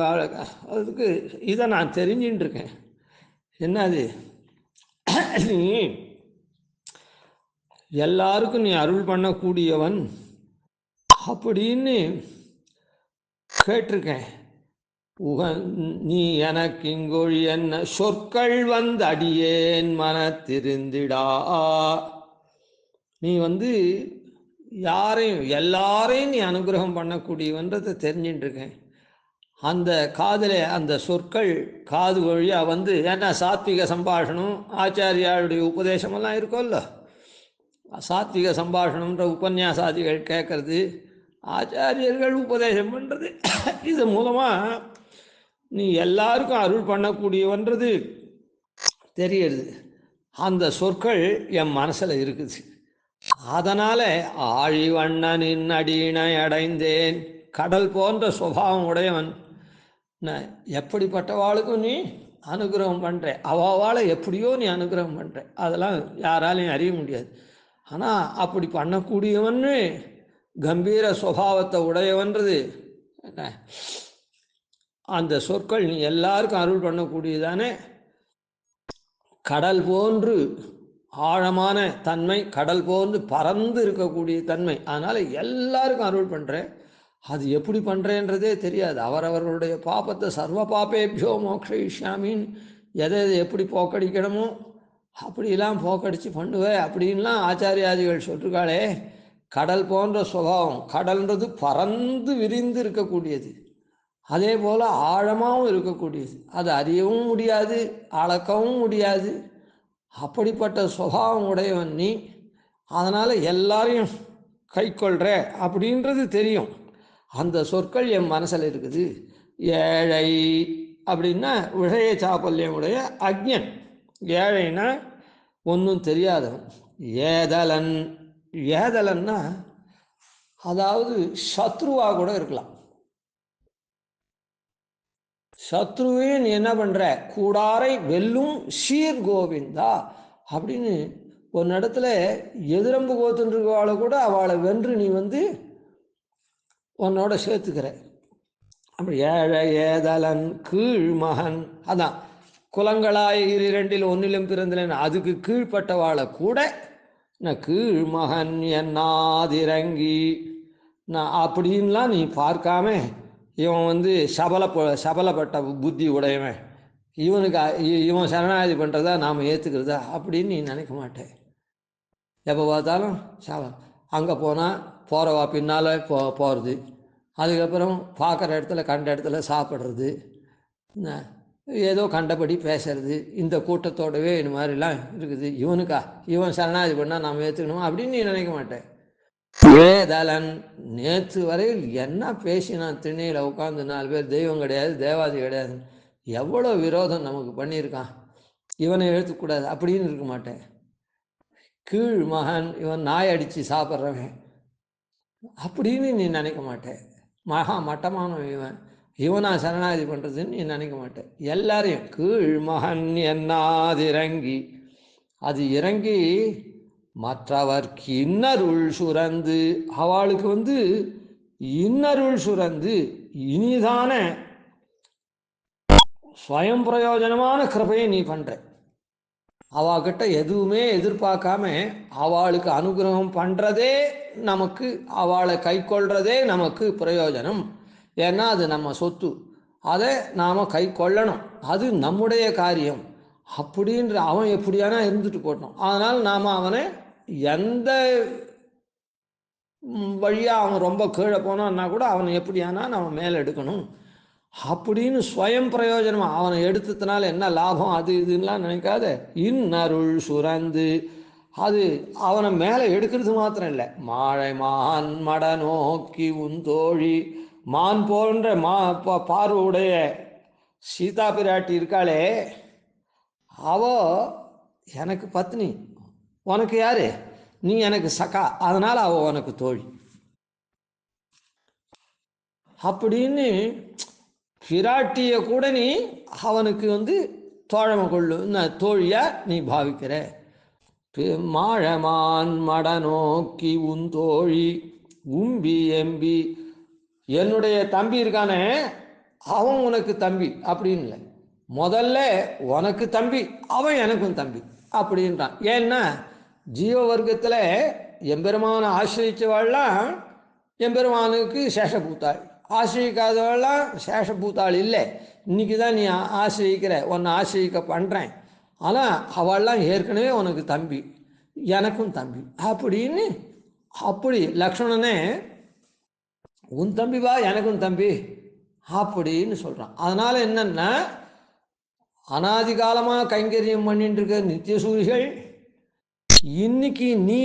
அதுக்கு இதை நான் தெரிஞ்சுட்டு இருக்கேன். என்னது, நீ எல்லாருக்கும் நீ அருள் பண்ணக்கூடியவன் அப்படின்னு கேட்டிருக்கேன். நீ எனக்கு இங்கொழி என்ன சொற்கள் அடியேன் மனத்திருந்திடா. நீ யாரையும் எல்லாரையும் நீ அனுகிரகம் பண்ணக்கூடியவன்றதை தெரிஞ்சுட்டு இருக்கேன். அந்த காதில் அந்த சொற்கள் காது வழியாக ஏன்னா சாத்விக சம்பாஷணம் ஆச்சாரியாளுடைய உபதேசமெல்லாம் இருக்கும்ல, சாத்விக சம்பாஷணம்ன்ற உபன்யாசாதிகள் கேட்கறது, ஆச்சாரியர்கள் உபதேசம் பண்ணுறது, இது மூலமாக நீ எல்லாருக்கும் அருள் பண்ணக்கூடியவன்றது தெரியுது. அந்த சொற்கள் என் மனசில் இருக்குது. அதனால் ஆழிவண்ணனின் அடியினை அடைந்தேன். கடல் போன்ற சுபாவம் உடையவன், எப்படிப்பட்டவாளுக்கும் நீ அனுகிரகம் பண்ணுறேன். அவளை எப்படியோ நீ அனுகிரகம் பண்ணுற, அதெல்லாம் யாராலையும் அறிய முடியாது. ஆனால் அப்படி பண்ணக்கூடியவன்னு கம்பீர சுபாவத்தை உடையவன்றது என்ன, அந்த சொற்கள் நீ எல்லாருக்கும் அருள் பண்ணக்கூடியதானே. கடல் போன்று ஆழமான தன்மை, கடல் போன்று பறந்து இருக்கக்கூடிய தன்மை. அதனால் எல்லாருக்கும் அருள் பண்ணுறேன். அது எப்படி பண்ணுறேன்றதே தெரியாது. அவரவர்களுடைய பாப்பத்தை சர்வ பாப்பேபியோ மோக்ஷயிஷ்யாமின்னு எதை எப்படி போக்கடிக்கணுமோ அப்படிலாம் போக்கடிச்சு பண்ணுவேன் அப்படின்லாம் ஆச்சாரியாதிகள் சொல்லிருக்காளே. கடல் போன்ற சுபாவம், கடல்ன்றது பறந்து விரிந்து இருக்கக்கூடியது, அதே போல் ஆழமாகவும் இருக்கக்கூடியது. அது அறியவும் முடியாது, அளக்கவும் முடியாது. அப்படிப்பட்ட சுபாவம் உடையவன் நீ. அதனால் எல்லாரையும் கை கொள்கிற அப்படின்றது தெரியும். அந்த சொற்கள் என் மனசில் இருக்குது. ஏழை அப்படின்னா விஷய சாப்பல்யம் உடைய அக்ஞன். ஏழைன்னா ஒன்றும் தெரியாதவன். ஏதலன், ஏதலன்னா அதாவது சத்ருவாக கூட இருக்கலாம். சத்ருவே நீ என்ன பண்ணுற, கூடாரை வெல்லும் சீர் கோவிந்தா அப்படின்னு ஒரு இடத்துல எதிரம்பு கோத்துருக்கவாளை கூட அவளை வென்று நீ உன்னோட சேர்த்துக்கிற. அப்படி ஏழை ஏதலன் கீழ் மகன், அதான் குலங்களாய் இரண்டில் ஒன்றிலும் பிறந்தலன், அதுக்கு கீழ்பட்டவாளை கூட நான் கீழ் மகன் என்னாதிரங்கி நான் அப்படின்லாம் நீ பார்க்காம, இவன் சபலப்பட்ட புத்தி உடையவன், இவன் சரணாகதி பண்ணுறதா நாம் ஏற்றுக்கிறதா அப்படின்னு நீ நினைக்க மாட்டேன். எப்போ பார்த்தாலும் அங்கே போனால் போகிறவா பின்னால் போகிறது, அதுக்கப்புறம் பார்க்குற இடத்துல கண்ட இடத்துல சாப்பிட்றது, ஏதோ கண்டபடி பேசுறது, இந்த கூட்டத்தோடவே இந்த மாதிரிலாம் இருக்குது. இவன் சரணாகதி பண்ணால் நாம் ஏற்றுக்கணுமா அப்படின்னு நீ நினைக்க மாட்டேன். ஏதலன், நேற்று வரையில் என்ன பேசினான், திண்ணையில் உட்காந்து 4 பேர் தெய்வம் கிடையாது தேவாதி கிடையாது, எவ்வளோ விரோதம் நமக்கு பண்ணியிருக்கான், இவனை எழுத்துக்கூடாது அப்படின்னு இருக்க மாட்டேன். கீழ் மகன், இவன் நாய் அடித்து சாப்பிட்றவன் அப்படின்னு நீ நினைக்க மாட்டேன். மகா மட்டமானவன் இவனா சரணாகதி பண்ணுறதுன்னு நீ நினைக்க மாட்டேன். எல்லாரையும் கீழ் மகன் என்னாதிரங்கி, அது இறங்கி மற்றவர்க்கு இன்னருள் சுரந்து, அவளுக்கு இன்னருள் சுரந்து இனிதான ஸ்வயம் பிரயோஜனமான கிருபையை நீ பண்ற. அவகிட்ட எதுவுமே எதிர்பார்க்காம அவளுக்கு அனுகிரகம் பண்ணுறதே நமக்கு, அவளை கை கொள்றதே நமக்கு பிரயோஜனம். ஏன்னா அது நம்ம சொத்து, அதை நாம் கை கொள்ளணும், அது நம்முடைய காரியம் அப்படின்ற. அவன் எப்படியானா இருந்துட்டு போட்டோம், அதனால் நாம் அவனை எந்த வழியாக அவன் ரொம்ப கீழே போனான்னா கூட அவனை எப்படியானா நம்ம மேலே எடுக்கணும் அப்படின்னு ஸ்வயம் பிரயோஜனம். அவனை எடுத்ததுனால என்ன லாபம் அது இதுலாம் நினைக்காத. இன்னருள் சுரந்து, அது அவனை மேலே எடுக்கிறது மாத்திரம் இல்லை. மாழை மான் மட நோக்கி உந்தோழி, மான் போன்ற பார்வையுடைய சீதா பிராட்டி இருக்காளே, அவ எனக்கு பத்னி, உனக்கு யாரு, நீ எனக்கு சகா, அதனால் அவ உனக்கு தோழி அப்படின்னு பிராட்டிய கூட நீ அவனுக்கு தோழமை கொள்ளு தோழியா நீ பாவிக்கிற. மாழமான் மட நோக்கி உன் தோழி உம்பி எம்பி, என்னுடைய தம்பி இருக்கானே அவன் உனக்கு தம்பி அப்படின்னு இல்லை, முதல்ல உனக்கு தம்பி அவன் எனக்கும் தம்பி அப்படின்றான். ஏன்னா ஜீவ வர்க்கத்தில் எம்பெருமான ஆசிரிச்சவாள்லாம் எம்பெருமானுக்கு சேஷபூத்தாள், ஆசிரிக்காதவெல்லாம் சேஷபூத்தாள் இல்லை. இன்னைக்கு தான் நீ ஆசிரிக்கிற, உன்னை ஆசிரிக்க பண்ணுறேன், ஆனால் அவள்லாம் ஏற்கனவே உனக்கு தம்பி எனக்கும் தம்பி அப்படின்னு. அப்படி லக்ஷ்மணனே உன் தம்பி வா எனக்கும் தம்பி அப்படின்னு சொல்கிறான். அதனால் என்னன்னா அனாதி காலமாக கைங்கரியம் பண்ணிட்டு இருக்க நித்தியசூரிகள் இன்னைக்கு நீ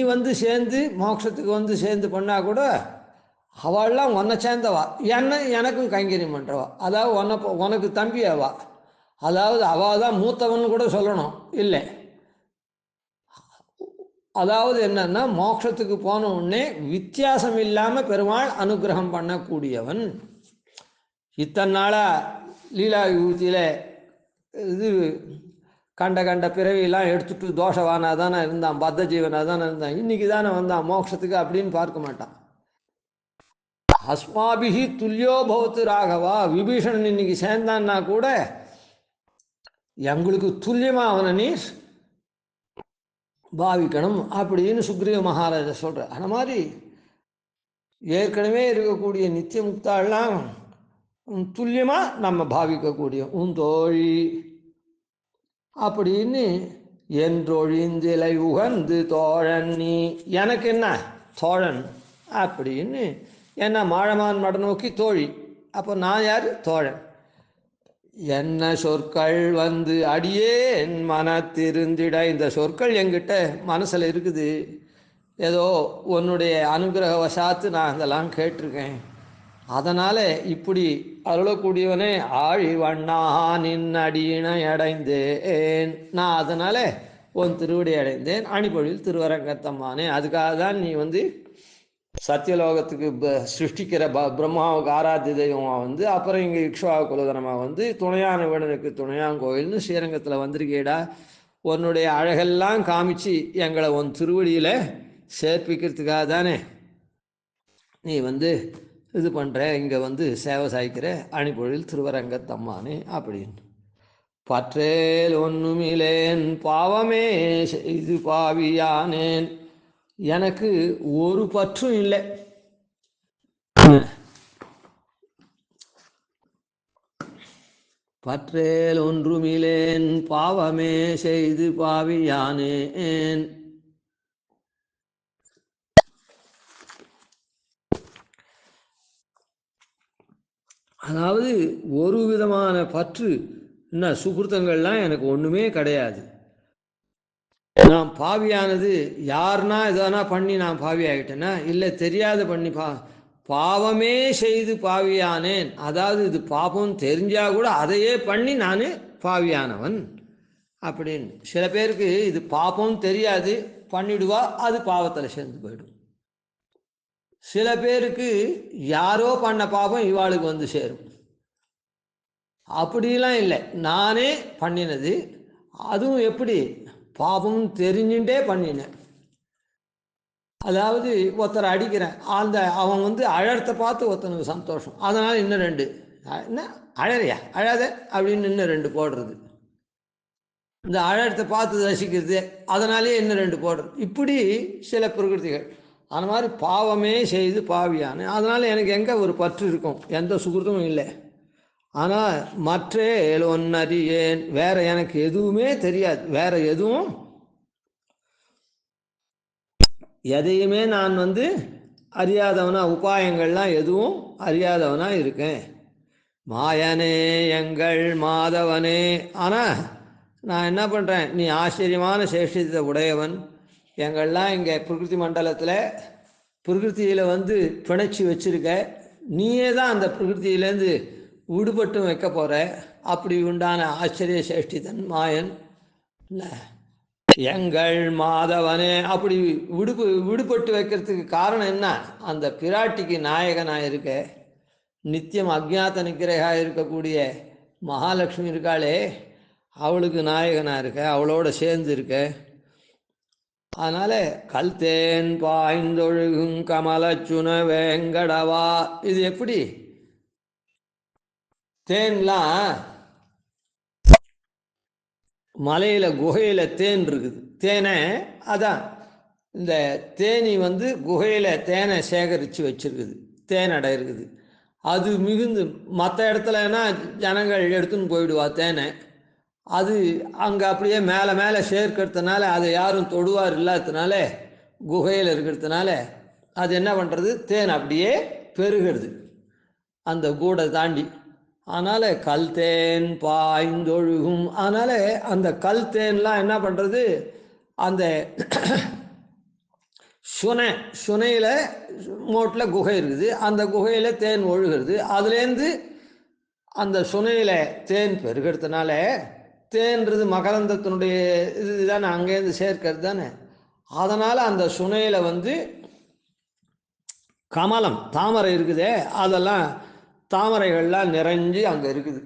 சேர்ந்து மோட்சத்துக்கு சேர்ந்து பண்ணால் கூட அவள்லாம் உன்னை சேர்ந்தவா, எனக்கும் கைங்கரியம் பண்ணுறவா, அதாவது உனக்கு தம்பி அவா, அதாவது அவள் தான் மூத்தவன் கூட சொல்லணும் இல்லை. அதாவது என்னன்னா மோட்சத்துக்கு போன உடனே வித்தியாசம் இல்லாமல் பெருமாள் அனுகிரகம் பண்ணக்கூடியவன். இத்தனை நாளாக லீலா விபூதியில் இது கண்ட கண்ட பிறவியெல்லாம் எடுத்துட்டு தோஷவானாக தானே இருந்தான், பத்த ஜீவனாக தானே இருந்தான், இன்னைக்கு தானே வந்தான் மோட்சத்துக்கு அப்படின்னு பார்க்க மாட்டான். அஸ்மாபிஹி துல்லியோ பவத்து ராகவா, விபீஷணன் இன்னைக்கு சேர்ந்தான்னா கூட எங்களுக்கு துல்லியமாக அவனை நீர் பாவிக்கணும் அப்படின்னு சுக்ரீவ மகாராஜா சொல்ற. அந்த மாதிரி ஏற்கனவே இருக்கக்கூடிய நித்திய முக்தாள்லாம் துல்லியமாக நம்ம பாவிக்கக்கூடிய தோழி அப்படின்னு என்றொழிந்திலை உகந்து தோழன் நீ, எனக்கு என்ன தோழன் அப்படின்னு. என்ன மாழமான் மட நோக்கி தோழி, அப்போ நான் யார்? தோழன். என்ன சொற்கள் வந்து அடியேன் மனத்திருந்திட, இந்த சொற்கள் என்கிட்ட மனசில் இருக்குது, ஏதோ உன்னுடைய அனுகிரகவசாத்து நான் அதெல்லாம் கேட்டிருக்கேன், அதனால் இப்படி அருளக்கூடியவனே ஆழி வண்ணா நின் அடியினை அடைந்தேன், நான் அதனால் உன் திருவடி அடைந்தேன், அணிபொழில் திருவரங்கத்தம்மானே. அதுக்காக தான் நீ வந்து சத்தியலோகத்துக்கு சிருஷ்டிக்கிற பிரம்மாவுக்கு ஆராத்திய தெய்வமாக வந்து, அப்புறம் இங்கே இக்ஷ்வாகு குலதனமாக வந்து, துணையான வீடனுக்கு துணையாங்கோயில்னு ஸ்ரீரங்கத்தில் வந்திருக்கேடா. உன்னுடைய அழகெல்லாம் காமிச்சு எங்களை உன் திருவடியில் சேர்ப்பிக்கிறதுக்காக தானே நீ வந்து இது பண்ணுற, இங்கே வந்து சேவை சாய்க்கிற, அணிபொழில் திருவரங்கத்தம்மானே அப்படின்னு. பற்றேல் ஒன்றுமிலேன் பாவமே இது பாவியானேன், எனக்கு ஒரு பற்றும் இல்லை. பற்றேல் ஒன்றுமிலேன் பாவமே செய்து பாவியானேன். அதாவது ஒரு விதமான பற்று என்ன சுகிருத்தங்கள்லாம் எனக்கு ஒன்றுமே கிடையாது. நான் பாவியானது யாருன்னா எதனா பண்ணி நான் பாவி ஆகிட்டேன்னா, இல்லை தெரியாத பண்ணி பாவமே செய்து பாவியானேன், அதாவது இது பாபம் தெரிஞ்சா கூட அதையே பண்ணி நான் பாவியானவன் அப்படின்னு. சில பேருக்கு இது பாபம் தெரியாது, பண்ணிடுவா, அது பாவத்தில் சேர்ந்து போயிடும். சில பேருக்கு யாரோ பண்ண பாபம் இவாளுக்கு வந்து சேரும். அப்படிலாம் இல்லை, நானே பண்ணினது, அதுவும் எப்படி பாபம் தெரிஞ்சுட்டே பண்ணினேன். அதாவது ஒருத்தரை அடிக்கிறேன், அந்த அவன் வந்து அழறத்தை பார்த்து ஒருத்தனுக்கு சந்தோஷம், அதனால் இன்னும் ரெண்டு, என்ன அழறியா அழாத அப்படின்னு இன்னும் ரெண்டு போடுறது, இந்த அழறத்தை பார்த்து ரசிக்கிறது, அதனாலேயே இன்னும் ரெண்டு போடுறது, இப்படி சில பிரகிருதிகள். அந்த மாதிரி பாவமே செய்து பாவியானே, அதனால் எனக்கு எங்கே ஒரு பற்று இருக்கும், எந்த சுகிருத்தமும் இல்லை. ஆனால் மற்ற ஒன்னறியேன், வேற எனக்கு எதுவுமே தெரியாது, வேற எதுவும் எதையுமே நான் வந்து அறியாதவனா, உபாயங்கள்லாம் எதுவும் அறியாதவனா இருக்கேன். மாயனே எங்கள் மாதவனே, ஆனால் நான் என்ன பண்ணுறேன், நீ ஆச்சரியமான சேஷத்தை உடையவன், எங்கள்லாம் இங்கே பிரகிருதி மண்டலத்தில் பிரகிருத்தியில் வந்து பிணைச்சி வச்சிருக்க, நீயே தான் அந்த பிரகிருத்தியிலேருந்து விடுபட்டும் வைக்க போகிற, அப்படி உண்டான ஆச்சரிய சேஷ்டிதன் மாயன் இல்லை எங்கள் மாதவனே. அப்படி விடுபட்டு வைக்கிறதுக்கு காரணம் என்ன, அந்த பிராட்டிக்கு நாயகனாக இருக்க, நித்தியம் அஜ்ஞாத நிகிரகா இருக்கக்கூடிய மகாலட்சுமி இருக்காளே, அவளுக்கு நாயகனாக இருக்க, அவளோட சேர்ந்து இருக்க. அதனால் கல்தேன் பாய்ந்தொழுகும் கமலச்சுன வேங்கடவா, இது எப்படி தேன்லாம் மலையில் குகையில் தேன் இருக்குது, தேனை அதான் இந்த தேனி வந்து குகையில் தேனை சேகரித்து வச்சுருக்குது, தேனடை இருக்குது, அது மிகுந்து மற்ற இடத்துலனா ஜனங்கள் எடுத்துன்னு போயிடுவா தேனை, அது அங்கே அப்படியே மேலே மேலே சேர்க்கறதுனால அதை யாரும் தொடுவார் இல்லாததுனால குகையில் இருக்கிறதுனால அது என்ன பண்ணுறது, தேன் அப்படியே பெருகிறது அந்த கூடை தாண்டி. அதனால் கல் தேன் பாய்ந்தொழுகும், அதனால் அந்த கல் தேன்லாம் என்ன பண்ணுறது, அந்த சுனையில் மோட்டில் குகை இருக்குது, அந்த குகையில் தேன் ஒழுகிறது, அதுலேருந்து அந்த சுனையில் தேன் பெருகிறதுனால, தேன்றது மகரந்தத்தினுடைய இது தானே, அங்கேருந்து சேர்க்கிறது தானே, அதனால் அந்த சுனையில் வந்து கமலம் தாமரை இருக்குதே, அதெல்லாம் தாமரைகள்லாம் நிறைஞ்சு அங்கே இருக்குது.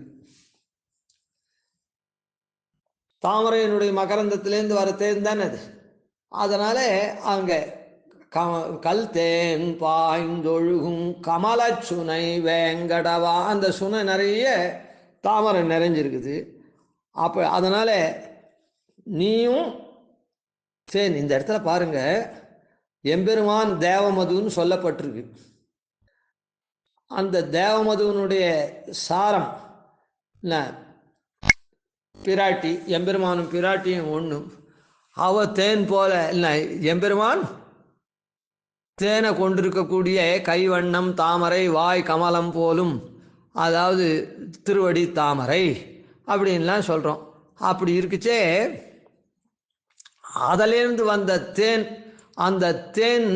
தாமரையினுடைய மகரந்தத்திலேருந்து வர தேன் தானே அது. அதனால அங்கே கல் தேன் பாய்ந்தொழுகும் கமல சுனை வேங்கடவா, அந்த சுனை நிறைய தாமரை நிறைஞ்சிருக்குது. அப்போ அதனால் நீயும் தேன், இந்த இடத்துல பாருங்க, எம்பெருமான் தேவமதுன்னு சொல்லப்பட்டிருக்கு. அந்த தேவமதுவனுடைய சாரம் பிராட்டி, எம்பெருமானும் பிராட்டியும் ஒன்று. அவ தேன் போல இல்லை, எம்பெருமான் தேனை கொண்டிருக்கக்கூடிய கைவண்ணம் தாமரை வாய் கமலம் போலும், அதாவது திருவடி தாமரை அப்படின்லாம் சொல்கிறோம். அப்படி இருக்குச்சே, அதிலேருந்து வந்த தேன், அந்த தேன்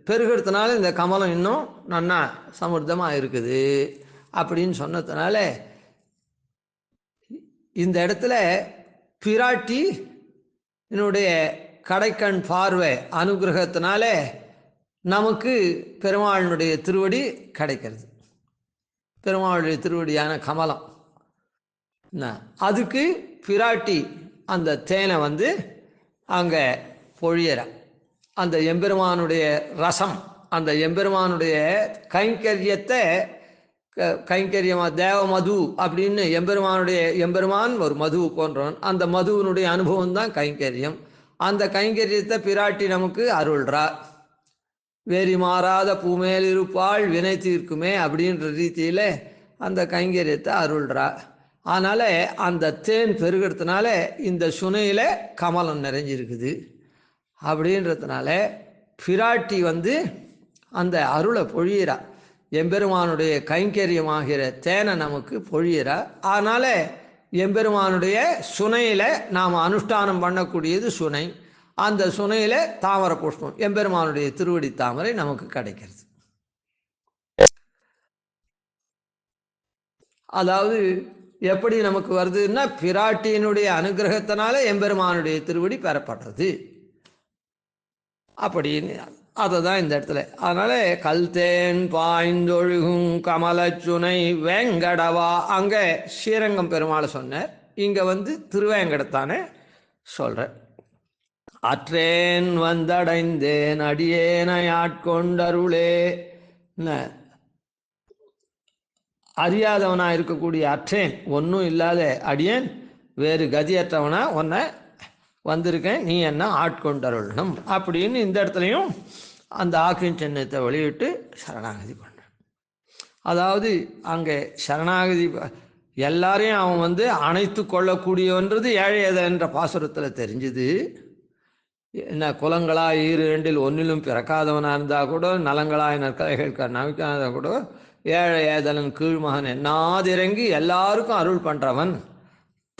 பெருகிறதுனால இந்த கமலம் இன்னும் நன்னா சமர்த்தமாக இருக்குது அப்படின்னு சொன்னதுனால இந்த இடத்துல பிராட்டி என்னுடைய கடைக்கண் பார்வை அனுகிரகத்தினால நமக்கு பெருமாளுடைய திருவடி கிடைக்கிறது. பெருமாளுடைய திருவடியான கமலம், அதுக்கு பிராட்டி அந்த தேனை அங்கே பொழியற, அந்த எம்பெருமானுடைய ரசம், அந்த எம்பெருமானுடைய கைங்கரியத்தை, கைங்கரியமாக தேவ மது அப்படின்னு எம்பெருமான் ஒரு மது போன்றவன், அந்த மதுவனுடைய அனுபவம் தான் கைங்கரியம். அந்த கைங்கரியத்தை பிராட்டி நமக்கு அருள்றார். வேறி மாறாத பூமேல் இருப்பாள் வினை தீர்க்குமே அப்படின்ற ரீதியில் அந்த கைங்கரியத்தை அருள்றார். அதனால் அந்த தேன் பெருகிறதுனால இந்த சுனையில் கமலம் நிறைஞ்சிருக்குது. அப்படின்றதுனால பிராட்டி அந்த அருளை பொழியிறா, எம்பெருமானுடைய கைங்கரியமாகிற தேனை நமக்கு பொழியிறா. அதனால் எம்பெருமானுடைய சுனையில் நாம் அனுஷ்டானம் பண்ணக்கூடியது சுனை. அந்த சுனையில் தாமரை புஷ்பம், எம்பெருமானுடைய திருவடி தாமரை நமக்கு கிடைக்கிறது. அதாவது எப்படி நமக்கு வருதுன்னா, பிராட்டியினுடைய அனுகிரகத்தினால எம்பெருமானுடைய திருவடி பெறப்படுறது அப்படின்னு அதை தான் இந்த இடத்துல. அதனால கல் தேன் பாய்ந்தொழுகும் கமலச்சுனை வேங்கடவா, அங்கே ஸ்ரீரங்கம் பெருமாளை சொன்னார், இங்கே திருவேங்கடத்தானே சொல்கிறேன். அற்றேன் வந்தடைந்தேன் அடியேனை ஆட்கொண்டருளே, அறியாதவனாக இருக்கக்கூடிய அற்றேன், ஒன்றும் இல்லாத அடியேன், வேறு கதியற்றவனா உன்னை வந்திருக்கேன், நீ என்ன ஆட்கொண்டருளணும் அப்படின்னு இந்த இடத்துலையும் அந்த ஆக்கின் சின்னத்தை வெளியிட்டு சரணாகதி பண்ணுறேன். அதாவது அங்கே சரணாகதி எல்லாரையும் அவன் அணைத்து கொள்ளக்கூடியவன்றது ஏழையத என்ற பாசுரத்தில் தெரிஞ்சுது. என்ன குலங்களா ஈரெண்டில் ஒன்றிலும் பிறக்காதவனாக இருந்தால் கூட, நலங்களாய் நற்கலைகள் நவிக்காத கூட, ஏழை ஏதலன் கீழ்மகன் என்னாதிறங்கி எல்லாருக்கும் அருள் பண்ணுறவன்,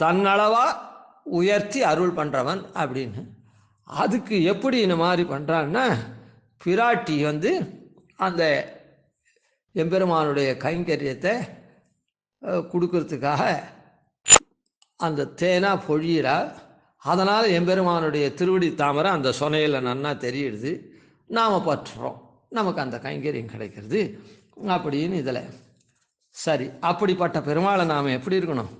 தன்னளவா உயர்த்தி அருள் பண்ணுறவன் அப்படின்னு. அதுக்கு எப்படி இந்த மாதிரி பண்ணுறான்னா, பிராட்டி அந்த எம்பெருமானுடைய கைங்கரியத்தை கொடுக்கறதுக்காக அந்த தேனா பொழியிறார். அதனால் எம்பெருமானுடைய திருவடி தாமரை அந்த சொனையில் நன்னா தெரியுது, நாம் பற்றுறோம், நமக்கு அந்த கைங்கரியம் கிடைக்கிறது அப்படின்னு இதில். சரி, அப்படிப்பட்ட பெருமாளை நாம் எப்படி இருக்கணும்?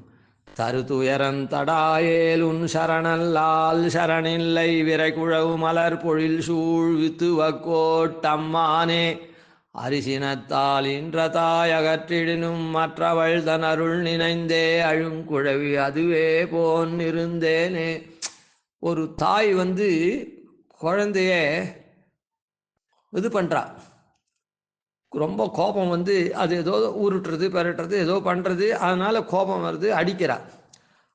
தருதுயரன் தடாயேல் உன் சரணல்லால் சரணில்லை விரை குழவு மலர் பொழில் சூழ் வித்துவக்கோட்டம்மானே அரிசினத்தால் இன்ற தாய் அகற்றிடினும் மற்றவள் தன் அருள் நினைந்தே அழுங்குழவி அதுவே போன் இருந்தேனே. ஒரு தாய் குழந்தைய இது பண்ணுறா, ரொம்ப கோபம் அது ஏதோ உருட்டுறது பெரட்டுறது ஏதோ பண்ணுறது, அதனால் கோபம் வருது, அடிக்கிறா.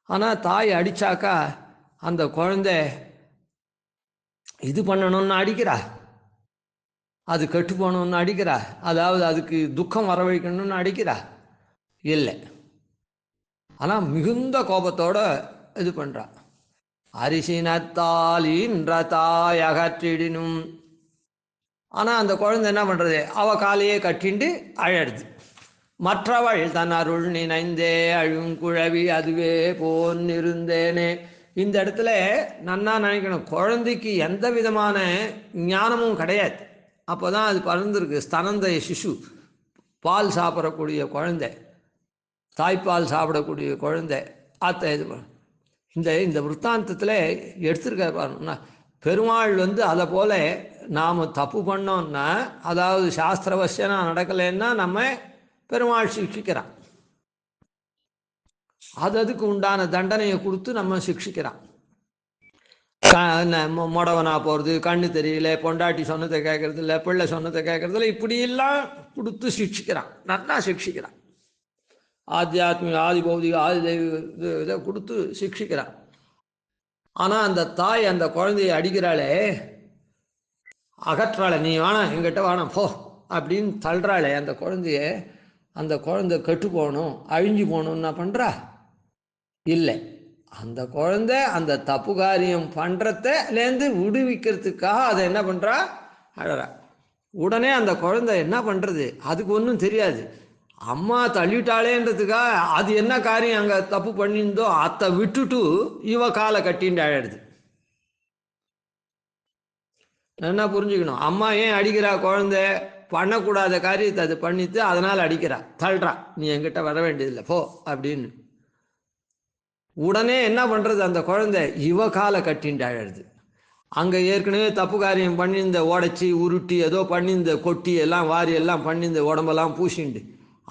ஆனால் தாய் அடித்தாக்கா அந்த குழந்தை இது பண்ணணும்னு அடிக்கிறா, அது கெட்டு போகணும்னு அடிக்கிறா, அதாவது அதுக்கு துக்கம் வரவழைக்கணும்னு அடிக்கிறா இல்லை. ஆனால் மிகுந்த கோபத்தோட இது பண்ணுறா. அரிசினத்தால் இன்ற தாய் அகற்றிடினும், ஆனால் அந்த குழந்தை என்ன பண்ணுறது, அவள் காலையே கட்டிண்டு அழடுது. மற்றவள் தன் அருள் நினைந்தே அழுங்குழவி அதுவே போன் இருந்தேனே. இந்த இடத்துல நன்னா நினைக்கணும், குழந்தைக்கு எந்த விதமான ஞானமும் கிடையாது. அப்போ தான் அது பறந்துருக்கு. ஸ்தனந்தய சிசு, பால் சாப்பிடக்கூடிய குழந்தை, தாய்ப்பால் சாப்பிடக்கூடிய குழந்தை, அத்தை இது இந்த இந்த விற்த்தாந்தத்தில் எடுத்திருக்காரு பாருன்னா, பெருமாள் அதை போல நாம் தப்பு பண்ணோம்னா, அதாவது சாஸ்திரவசியனா நடக்கலைன்னா நம்ம பெருமாள் சிக்ஷிக்கிறான். அதுக்கு உண்டான தண்டனையை கொடுத்து நம்ம சிக்ஷிக்கிறான். மொடவனா போகிறது, கண்ணு தெரியல, பொண்டாட்டி சொன்னதை கேட்கறது இல்லை, பிள்ளை சொன்னதை கேட்கறதில்ல, இப்படியெல்லாம் கொடுத்து சிக்ஷிக்கிறான். நல்லா சிக்ஷிக்கிறான். ஆத்தியாத்மிக, ஆதி பௌதிக, ஆதி தெய்வ இதை கொடுத்து சிக்ஷிக்கிறான். ஆனால் அந்த தாய் அந்த குழந்தையை அடிக்கிறாளே, அகற்றாளே, நீ வேணாம், எங்கிட்ட வேணாம் போ அப்படின்னு தள்ளுறாளே அந்த குழந்தைய. அந்த குழந்தை கெட்டு போகணும், அழிஞ்சு போகணும்னு என்ன பண்ணுறா? இல்லை, அந்த குழந்தை அந்த தப்பு காரியம் பண்ணுறதுலேருந்து விடுவிக்கிறதுக்காக அதை என்ன பண்ணுறா? அழறா. உடனே அந்த குழந்தை என்ன பண்ணுறது? அதுக்கு ஒன்றும் தெரியாது. அம்மா தள்ளிட்டாளேன்றதுக்காக அது என்ன காரியம் அங்கே தப்பு பண்ணியிருந்தோ அதை விட்டுட்டு இவ காலை கட்டின்னு அழடுது. என்ன புரிஞ்சுக்கணும்? அம்மா ஏன் அடிக்கிறா? குழந்தை பண்ணக்கூடாத காரியத்தை அது பண்ணிட்டு அதனால் அடிக்கிறா, தள்ளுறா, நீ என்கிட்ட வர வேண்டியதில்லை போ அப்படின்னு. உடனே என்ன பண்ணுறது? அந்த குழந்தை இவ காலை கட்டின்னு அழடுது. அங்கே ஏற்கனவே தப்பு காரியம் பண்ணி இந்த உடச்சி உருட்டி ஏதோ பண்ணி இந்த கொட்டி எல்லாம் வாரி எல்லாம் பண்ணி இந்த உடம்பெல்லாம் பூசிண்டு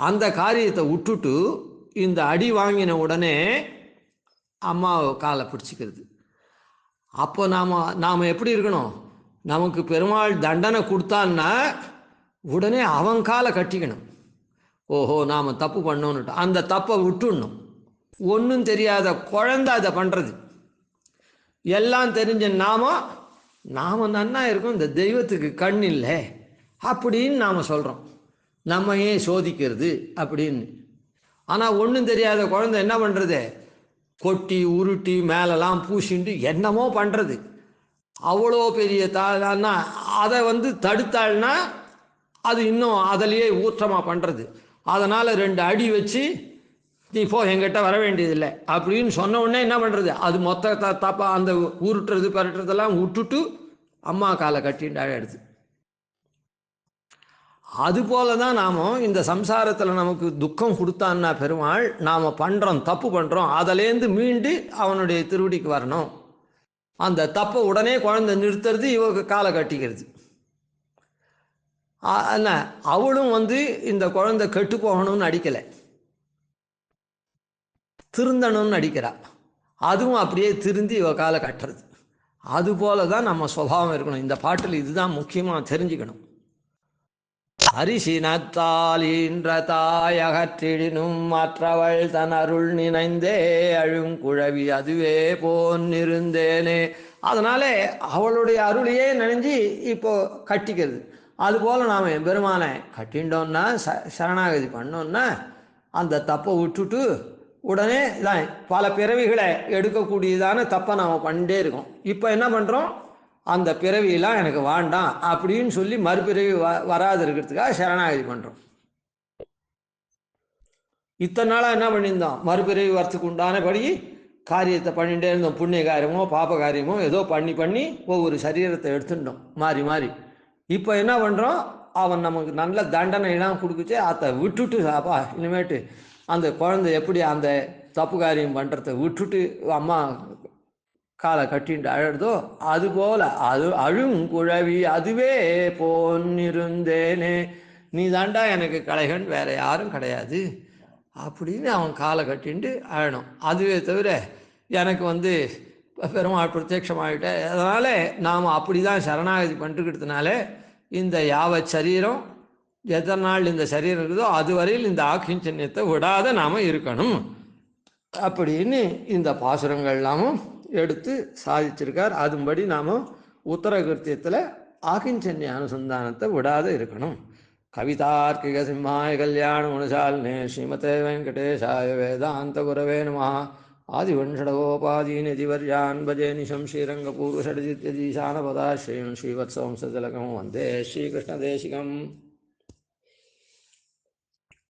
அந்த காரியத்தை விட்டுட்டு இந்த அடி வாங்கின உடனே அம்மாவை காலை பிடிச்சிக்கிறது. அப்போ நாம் எப்படி இருக்கணும்? நமக்கு பெருமாள் தண்டனை கொடுத்தான்னா உடனே அவன் காலை கட்டிக்கணும். ஓஹோ, நாம் தப்பு பண்ணோன்னுட்டு அந்த தப்பை விட்டுடணும். ஒன்றும் தெரியாத குழந்தை அதை பண்ணுறது. எல்லாம் தெரிஞ்ச நாம் நன்னா இருக்கும், இந்த தெய்வத்துக்கு கண் இல்லை அப்படின்னு நாம் சொல்கிறோம். நம்ம ஏன் சோதிக்கிறது அப்படின்னு. ஆனால் ஒன்றும் தெரியாத குழந்தை என்ன பண்ணுறது? கொட்டி உருட்டி மேலெல்லாம் பூசிண்டு என்னமோ பண்ணுறது. அவ்வளோ பெரிய தானா அதை தடுத்தாள்னா அது இன்னும் அதிலேயே ஊற்றமாக பண்ணுறது. அதனால் 2 அடி வச்சு நீ போ, என்கிட்ட வர வேண்டியதில்லை அப்படின்னு சொன்ன உடனே என்ன பண்ணுறது? அது மொத்த தப்பா அந்த உருட்டுறது பரட்டுறதெல்லாம் விட்டுட்டு அம்மா காலை கட்டின்னு அழடுது. அதுபோல தான் நாம் இந்த சம்சாரத்தில் நமக்கு துக்கம் கொடுத்தான்னா பெருமாள், நாம் பண்ணுறோம் தப்பு பண்ணுறோம், அதிலேருந்து மீண்டு அவனுடைய திருவடிக்கு வரணும். அந்த தப்பை உடனே குழந்தை நிறுத்துறது, இவங்க காலை கட்டிக்கிறது. என்ன அவளும் இந்த குழந்தை கெட்டு போகணும்னு அடிக்கலை, திருந்தணும்னு அடிக்கிறா. அதுவும் அப்படியே திருந்தி இவ காலை கட்டுறது. அதுபோல தான் நம்ம சுபாவம் இருக்கணும். இந்த பாட்டில் இதுதான் முக்கியமாக தெரிஞ்சுக்கணும். அரிசினத்தால் ஈன்ற தாயகற்றிடினும் மற்றவள் தன் அருள் நினைந்தே அழுங்குழவி அதுவே போன்னிருந்தேனே. அதனாலே அவளுடைய அருளையே நினைஞ்சு இப்போ கட்டிக்கிறது. அதுபோல் நாம் பெருமானை கட்டிண்டோன்னா சரணாகதி பண்ணோன்னா அந்த தப்பை விட்டுட்டு உடனே தான் பல பிறவிகளை எடுக்கக்கூடியதான தப்பை நாம் பண்ணிட்டே இருக்கோம். இப்போ என்ன பண்ணுறோம்? அந்த பிறவியெல்லாம் எனக்கு வேண்டாம் அப்படின்னு சொல்லி மறுபிறவி வராது இருக்கிறதுக்காக சரணாகதி பண்ணுறோம். இத்தனை நாளாக என்ன பண்ணியிருந்தோம்? மறுபிறவி வரத்துக்கு உண்டானபடி காரியத்தை பண்ணிகிட்டே இருந்தோம். புண்ணிய காரியமோ பாப காரியமோ ஏதோ பண்ணி பண்ணி ஒவ்வொரு சரீரத்தை எடுத்துட்டோம் மாறி மாறி. இப்போ என்ன பண்ணுறோம்? அவன் நமக்கு நல்ல தண்டனைலாம் கொடுக்குச்சு, அதை விட்டுட்டு அப்பா இனிமேட்டு அந்த குழந்தை எப்படி அந்த தப்பு காரியம் பண்ணுறத விட்டுட்டு அம்மா காலை கட்டின்ட்டு அழறதோ அதுபோல் அழுங்குழவி அதுவே போன்னிருந்தேனே. நீ தாண்டா எனக்கு கலைகன், வேற யாரும் கிடையாது அப்படின்னு அவன் காலை கட்டின்ட்டு அழணும். அதுவே தவிர எனக்கு பெருமாள் பிரத்யட்சமாகிட்ட. அதனால் நாம் அப்படி தான் சரணாகதி பண்ணிட்டுக்கிறதுனால இந்த யாவத் சரீரம் எத்தனை நாள் இந்த சரீரம் இருக்குதோ அதுவரையில் இந்த ஆக்கிஞ்சன்யத்தை விடாத நாம் இருக்கணும் அப்படின்னு இந்த பாசுரங்கள்லாமும் எடுத்து சாதிச்சிருக்கார். அதுபடி நாம் உத்தரகிருத்தியத்தில் ஆக்கிஞ்சன்ய அனுசந்தானத்தை விடாத இருக்கணும். கவிதார்க்கிக சிம்மாய கல்யாண குணசாலினே ஸ்ரீமதே வெங்கடேஷாய வேதாந்த குரவே நமः. ஆதிவன்ஷடகோபாதீனிதிவர்யான் பஜே நிஷம் ஸ்ரீரங்கபூர்வஷடஜித்யதீசானபதாஸ்ரீம் ஸ்ரீவத்சவம்சதிலகம் வந்தே ஸ்ரீகிருஷ்ணதேசிகம்.